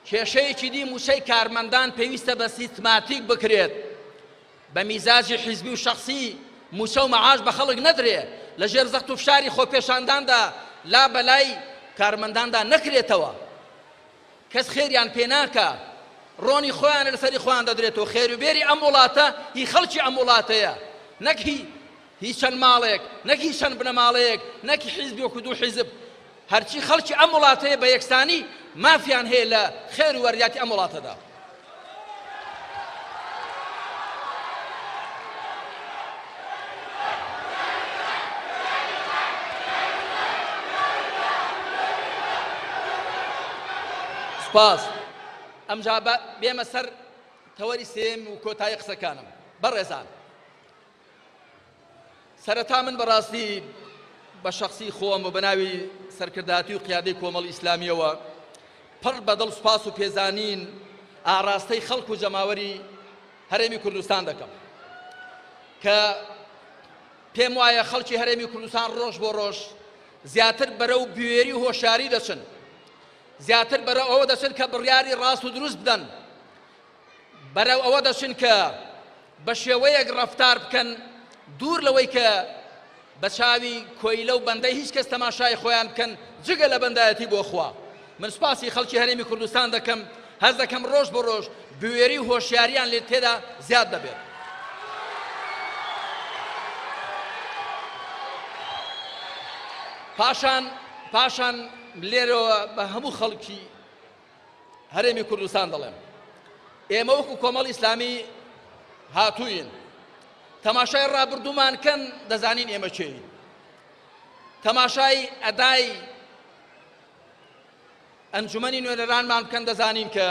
S11: کێشەیەکی دی موشەی کارمەندان پێویستە بە سیستماتیک بکرێت بە میزاجی حیزبی و شەخصی موچە و مەعاش بە خەڵک نەدرێ لە ژێر زەخت و فشاری خۆپێشانداندا لا بەلای کارمەنداندا نەکرێتەوە کەس خێریان پێ ناکە ڕۆنی خۆیان لەسەری خۆیان دەدرێتەوە خێروبێری ئەم وڵاتە هی خەڵکی ئەم وڵاتەیە نەک هی چەند ماڵێک نەک هی چەند بنەماڵەیەک نەکی حیزبی وەکو دوو حیزب هەرچی خەڵکی ئەم وڵاتەیە بە یەکسانی مافیان هەیە لە خێر و وەریاتی ئەم وڵاتەدا سپاس ئەمجا بێمە سەر تەوەری سێم و کۆتایی قسەکانم بەڕێزان سەرەتا من بەڕاستی بە شەخسی خۆم و بەناوی سەرکرداتی و قیادەی کۆمەڵی ئیسلامیەوە پڕ بەدڵ سوپاس و پێزانین ئاڕاستەی خەڵک و جەماوەری هەرێمی کوردستان دەکەم کە پێم وایە خەڵکی هەرێمی کوردستان ڕۆژ بۆ ڕۆژ زیاتر بەرەو بوێری و هۆشیاری دەچن زیاتر بەرەو ئەوە دەچن کە بڕیاری ڕاست و دروست بدەن بەرەو ئەوە دەچن کە بە شێوەیەک ڕەفتار بکەن دوور لەوەی کە بە چاوی کۆیلە و بەندەی هیچ کەس تەماشای خۆیان بکەن جگە لە بەندایەتی بۆ خوا من سوپاسی خەڵکی هەرێمی کوردستان دەکەم هەز دەکەم ڕۆژ بۆ ڕۆژ بوێری و هۆشیاریان لێ تێدا زیاد دەبێت پاشان لێرەوە بە هەموو خەڵکی هەرێمی کوردستان دەڵێم ئێمە وەکو کۆمەڵی ئیسلامی هاتووین تەماشای ڕابردوومان کەن دەزانین ئێمە چێین تەماشای ئەدای ئەنجومەنی نوێنەرانمان بکەن دەزانین کە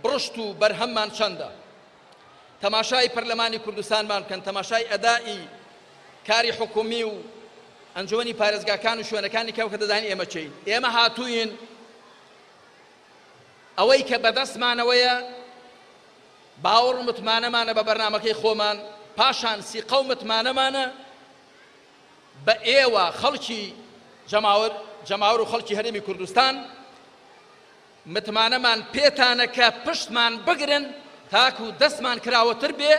S11: بڕشت و بەرهەممان چەندە تەماشای پەرلەمانی کوردستانمان بکەن تەماشای ئەدای کاری حکومی و ئەنجومەنی پارێزگاکان و شوێنەکانی کەوکە دەزانین ئێمە چین ئێمە هاتووین ئەوەی کە بەدەستمانەوەیە باوەڕ و متمانەمانە بە بەرنامەکەی خۆمان پاشان سیقە و متمانەمانە بە ئێوە خەڵکی جەماوەر و خەڵکی هەرێمی کوردستان متمانەمان پێتانە کە پشتمان بگرن تاکو دەستمان کراوەتر بێ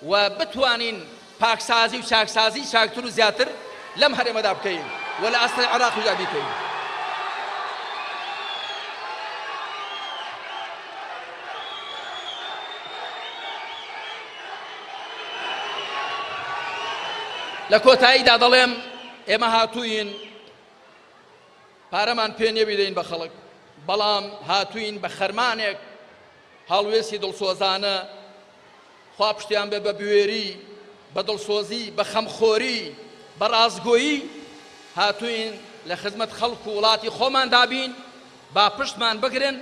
S11: و بتوانین پاکسازی و چاکسازی چاکتر و زیاتر لەم هەرێمەدا بکەین و لە ئەسڵی عێراق جا بیکەین لە کۆتاییدا دەڵێم ئێمە هاتووین پارەمان پێ نێوی دەین بە خەڵک بەڵام هاتووین بە خەرمانێک هەڵوێستی دڵسۆزانە خوا پشتیان بێ بە بوێری بە دڵسۆزی بە خەمخۆری بە ڕازگۆیی هاتووین لە خزمەت خەڵک و وڵاتی خۆمان دابین با پشتمان بگرن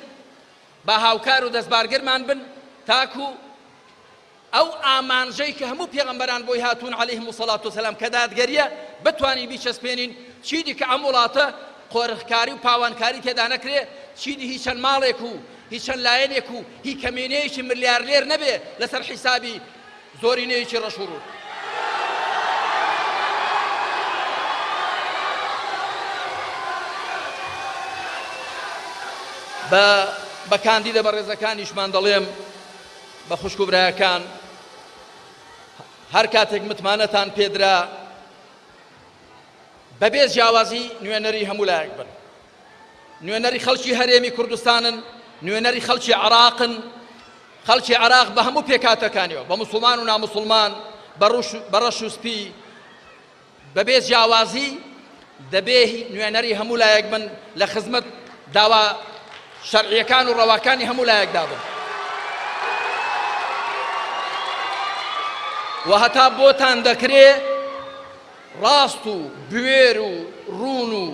S11: با هاوکار و دەستبارگرمان بن تاکو ئەو ئامانژەی کە هەموو پێغەمبەران بۆی هاتوون عەلەیهیمو سەڵات وسەلام کە دادگەریە بتوانین بیچەسپێنین چیدی کە ئەم وڵاتە قۆرغکاری و پاوانکاری تێدا نەکرێ چیدی هیچ چەند ماڵێک و هیچ چەند لایەنێک و هیچ کەمێنەیەکی ملیارلێر نەبێ لەسەر حیسابی زۆرینەیەکی ڕەش و ڕوو بە کاندیدە بەڕێزەکانیشمان دەڵێم بە خوشک و برایەکان هەر کاتێک متمانەتان پێدرا بەبێ جیاوازی نوێنەری هەموو لایەک بن نوێنەری خەڵکی هەرێمی کوردستانن نوێنەری خەڵکی عێراقن خەڵکی عێراق بە هەموو پێکاتەکانیەوە بە موسڵمان و ناموسڵمان بە ڕەش و سپی بەبێ جیاوازی دەبێ نوێنەری هەموو لایەک بن لە خزمەت داوا شەرعیەکان و ڕەواکانی هەموو لایەکدا بن و هەتا بۆتان دەکرێ ڕاست و بوێر و ڕون و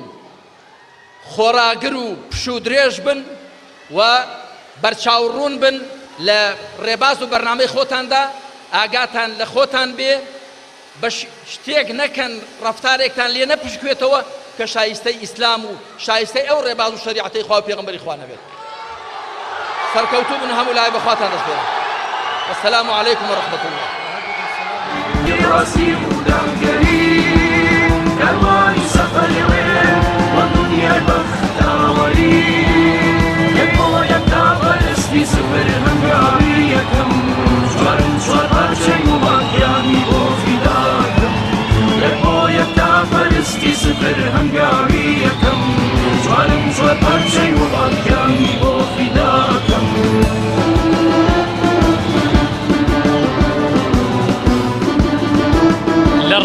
S11: خۆراگر و پش و درێژ بن و بەرچاوڕوون بن لە ڕێباز و بەرنامەی خۆتاندا ئاگاتان لە خۆتان بێ بە شتێک نەکەن ڕەفتارێکتان لێ نەپشکوێتەوە کە شایستەی ئیسلام و شایستەی ئەو ڕێباز و شەریعەتەی خوا و پێغەمبەری خوا نەبێت سەرکەوتوو بن هەموو لای بەخواتان دەسپێرم والسلام عەلەیکم وەرەحمەتوڵڵاه
S5: راسي ودمجري كالواني سفري والدنيا بختاري يبقى يبتغى اسمي سفر همجاري يكم شوار شوار برشي ومكياني وفداكم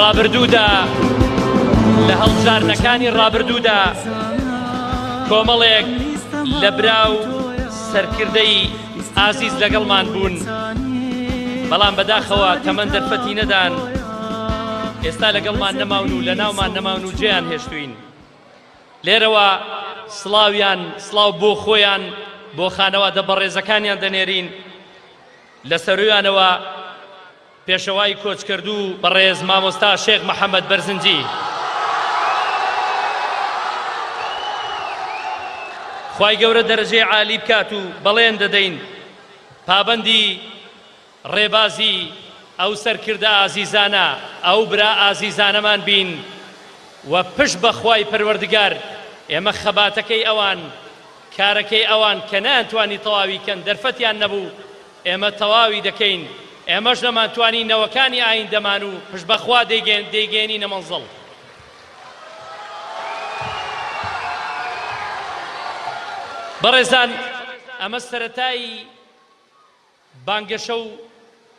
S2: ڕابردوودا لە هەڵبژارنەکانی ڕابردوودا کۆمەڵێک لە براو سەرکردەی ئازیز لەگەڵمان بوون بەڵام بەداخەوە تەمەن دەرفەتی نەدان ئێستا لەگەڵمان نەماون و لە ناومان نەماون و جێیان هێشتوین لێرەوە سڵاویان سڵاو بۆ خۆیان بۆ خانەوادە بەڕێزەکانیان دەنێرین لە سەرویانەوە پێشەوای کۆچکردوو بەڕێز مامۆستا شێخ محەممەد بەرزنجی خوای گەورە دەرەجەی عالی بکات و بەڵێن دەدەین پابەندی ڕێبازی ئەو سەرکردە ئازیزانە ئەو برا ئازیزانەمان بین و پشت بە خوای پەروەردگار ئێمە خەباتەکەی ئەوان کارەکەی ئەوان کە نەیانتوانی تەواوی کەن دەرفەتیان نەبوو ئێمە تەواوی دەکەین ئێمەش نەمانتوانی نەوەکانی ئایندەمان و پشت بەخوا دەیگەێنی نەمەنزڵ بەڕێزان ئەمە سەرەتایی بانگەشە و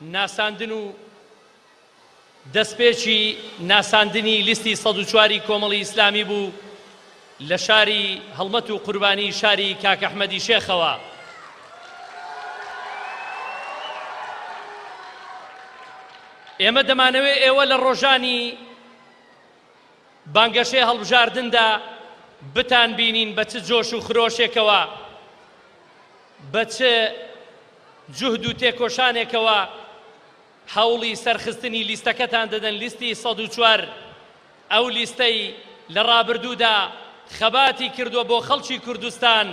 S2: ناساندن و دەستپێکی ناساندنی لیستی 104 کۆمەڵی ئیسلامی بوو لە شاری هەڵمەت و قوربانی شاری کاک ئەحمەدی شێخەوە ئێمە دەمانەوێت ئێوە لە ڕۆژانی بانگەشەی هەڵبژاردندا بتان بینین بە چ جۆش و خرۆشێکەوە بە چ جوهد و تێکۆشانێکەوە هەوڵی سەرخستنی لیستەکەتان دەدەن لیستی 104 ئەو لیستەی لە ڕابردوودا خەباتی کردووە بۆ خەڵکی کوردستان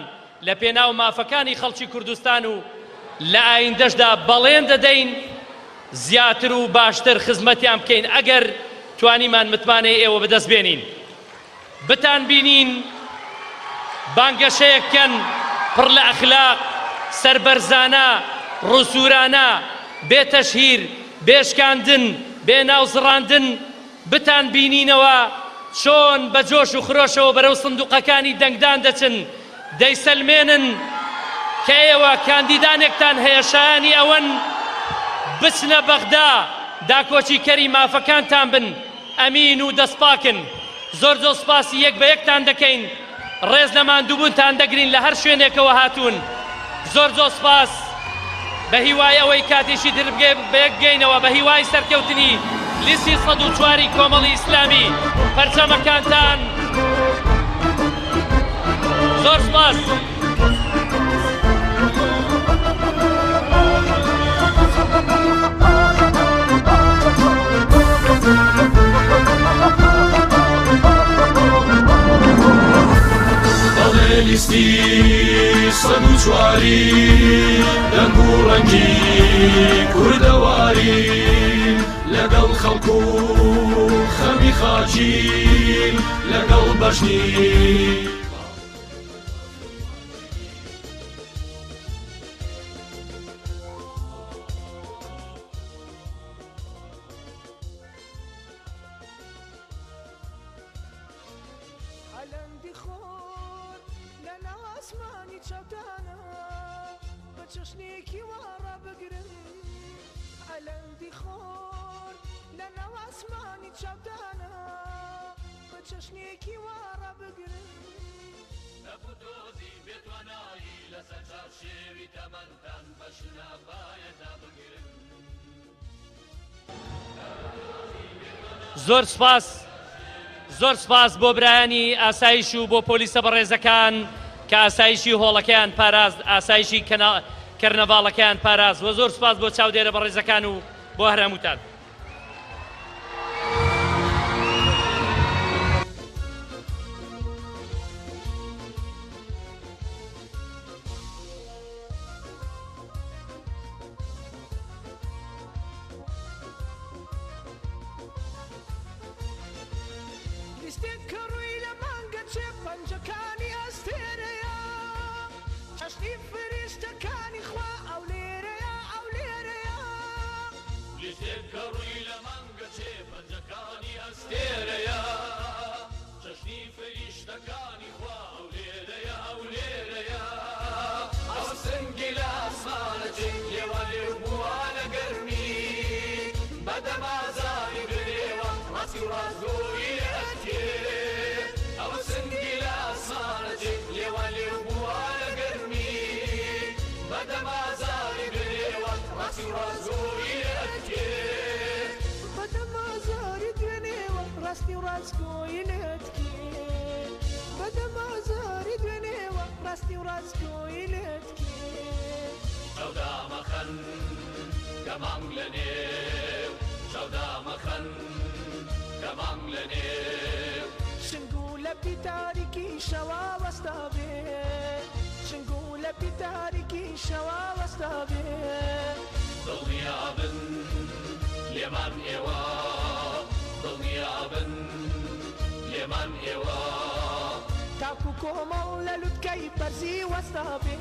S2: لە پێناو مافەکانی خەڵکی کوردستان و لە ئایندەشدا بەڵێن دەدەین زیاتر و باشتر خزمەتیان بکەین ئەگەر توانیمان متمانەی ئێوە بەدەست بێنین بتان بینین بانگەشەیەکەن پڕ لە ئەخلاق سەربەرزانە ڕووسورانە بێتەشهیر بێشکاندن بێناوزڕاندن بتان بینینەوە چۆن بە جۆش و خرۆشەوە بەرەو سندوقەکانی دەنگدان دەچن دەیسەلمێنن کە ئێوە کاندیدانێکتان هەیە شایانی ئەوەن بچنە بەغدا داکۆچی کەری مافەکانتان بن ئەمین و دەستپاکن زۆر زۆر سپاسی یەک بە یەکتان دەکەین ڕێز لە ماندووبوونتان دەگرین لە هەر شوێنێکەوە هاتوون زۆر زۆر سپاس بە هیوای ئەوەی کاتێکی در بگەینەوە بە هیوای سەرکەوتنی لیستی 104 کۆمەڵی ئیسلامی پەرچەمەکانتان زۆر سپاس
S3: لیستی 104 دەنگ و ڕەنگی کوردەواری لەگەڵ خەڵکو و خەمی خاچی لەگەڵ بەشنی
S2: زۆر سپاس بۆ برایانی ئاسایش و بۆ پۆلیسە بەڕێزەکان کە ئاسایشی هۆڵەکەیان پاراست ئاسایشی کەرنەڤاڵەکەیان پاراست و زۆر سپاس بۆ چاودێرە بەڕێزەکان و بۆ هەرهەمووتان
S12: بەسکۆی لێت کرد
S3: شەودامەخەن کە مانگ لە نێو شەودامەخەن کە مانگ لە نێو
S12: شنگو لە پیتاریکی شەوا وەستا بێ شنگو لە پیتاریکی شەوا وەستا بێ
S3: دڵنیابن لێمان ئێوە دڵنیابن لێمان ئێوە
S12: تاکو کۆمەڵ لە لوتکەی بەرزی وەستا بێ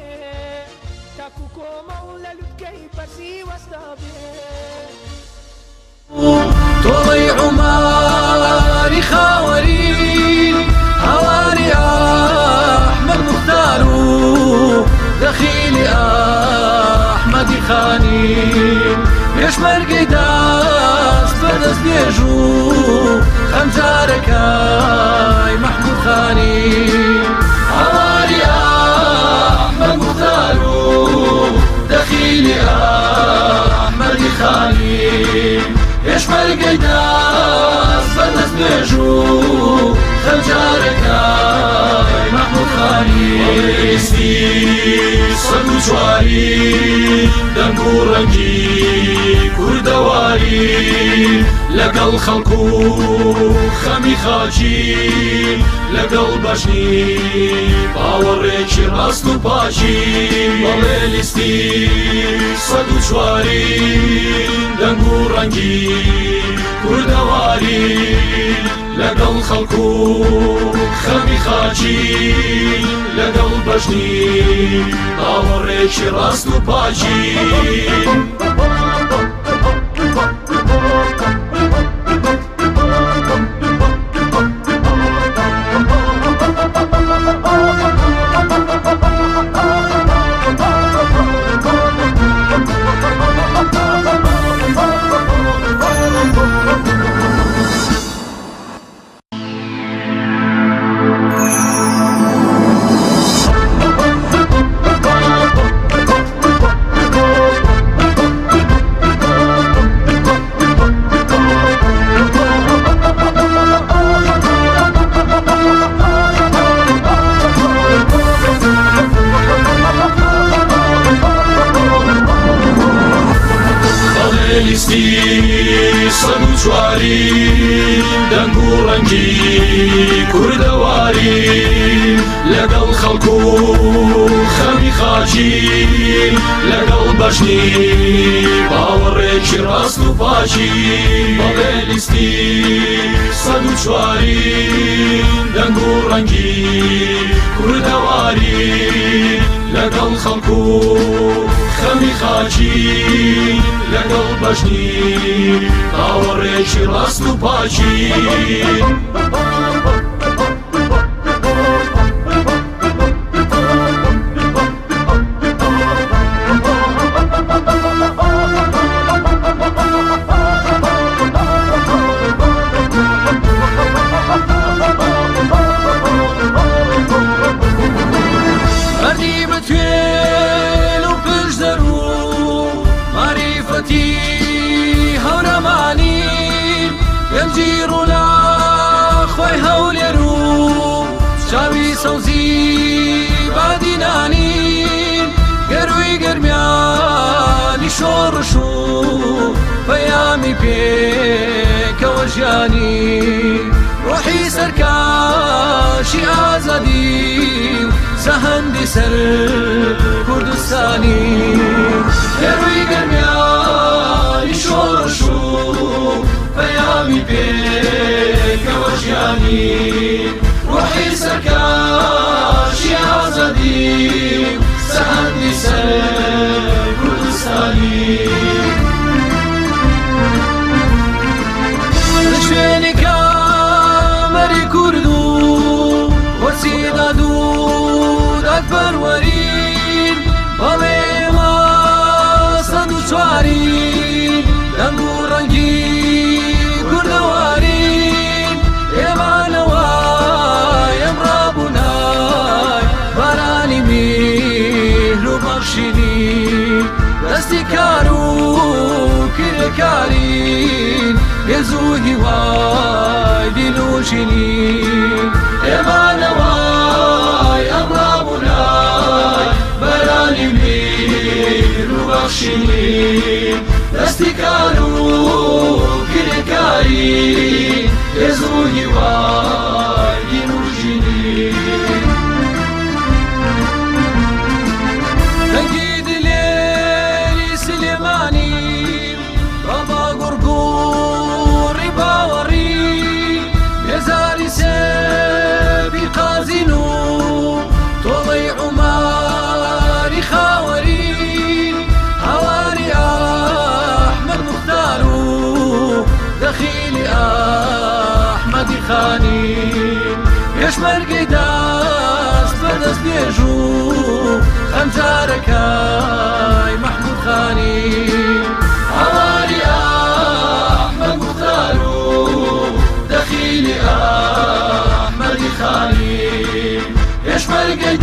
S12: تاکو کۆمەڵ لە لوتکەی بەرزی وەستا بێ
S3: تۆڵی عوماری خاوەری هەواری ئەحمەد موختار و دەخیلی ئەحمەدی خانی پێشمەرگەی دەست بەدەست نێژ و خەنجارەکەی مەحموود خانی هەواری ئەحمەد موختار و دەخیلی ئەحمەدی خانی پێشمەرگەی دەست بەدەست نێژ و خەنجارەکەی مەحموود خانی ڕێستی سەد و چواری دەنگ و ڕەنگی کوردەواری لەگەڵ خەڵکو خەمی خاچی لەگەڵ بەشنی باوەڕێکی ڕاست و پاچی بەڵێ لیستی سەد و چواری دەنگ و ڕەنگی کوردەواری لەگەڵ خەڵکو خەمی خاچی لەگەڵ بەشنی باوەڕێکی ڕاست و پاچی سەد و چواری دەنگ و ڕەنگی کوردەواری لەگەڵ خەڵکو خەمی خاچی لەگەڵ بەشنی باوەڕێکی ڕاست و پاچی بەڵێ لیستی سەد و چواری دەنگ و ڕەنگی کوردەواری لەگەڵ خەڵکو خەمی خاچی لەگەڵ بەشنی باوەڕێکی ڕاست و پاچی مەردی بەتوێن و پشدەر و مەریفەتی هەورەمانی گەنجی ڕوولا خۆی هەولێر و چاوی سەوزی بادینانی گەروی گەرمیانی شۆڕش و پەیامی پێکەوە ژیانی ڕۆحی سەرکاشی ئازادی سەهەندی سەر کوردستانی گەروی گەرمیانی شۆڕش و پەیامی پێکەوە ژیانی ڕۆحی سەرکاشی ئازادی سەهەندی سەر کوردستانی لە شوێنی کامەری کورد و وەرسی داد و دادپەروەرین بەڵێ ئێمە سەد و چوارین دەنگ و ڕەنگی کوردەوارین ئێمانەوای ئەم ڕابوونای بارانی میهر و بەخشینی دەستی کار و کرێکارین هێز و هیوای دیل و ژینین ئێمانەوای ئەم ڕابوونای بەخشینی دەستی کار و کرێکاری هێز و هیوای دین و ژینی دەنگی دلێری سلێمانی بابا گوڕگوڕی باوەڕی بێزاری سێبی قازین و تۆڵەی عوماری خاوەری هەواری ئەحمەد موختار و دەخیلی ئەحمەدی خانی پێشمەرگەی دەست بەدەست بێژ و خەنجارەکەی مەحموود خانی هەواری ئەحمەد موختار و دەخیلی ئەحمەدی خانی پێشمەرگەی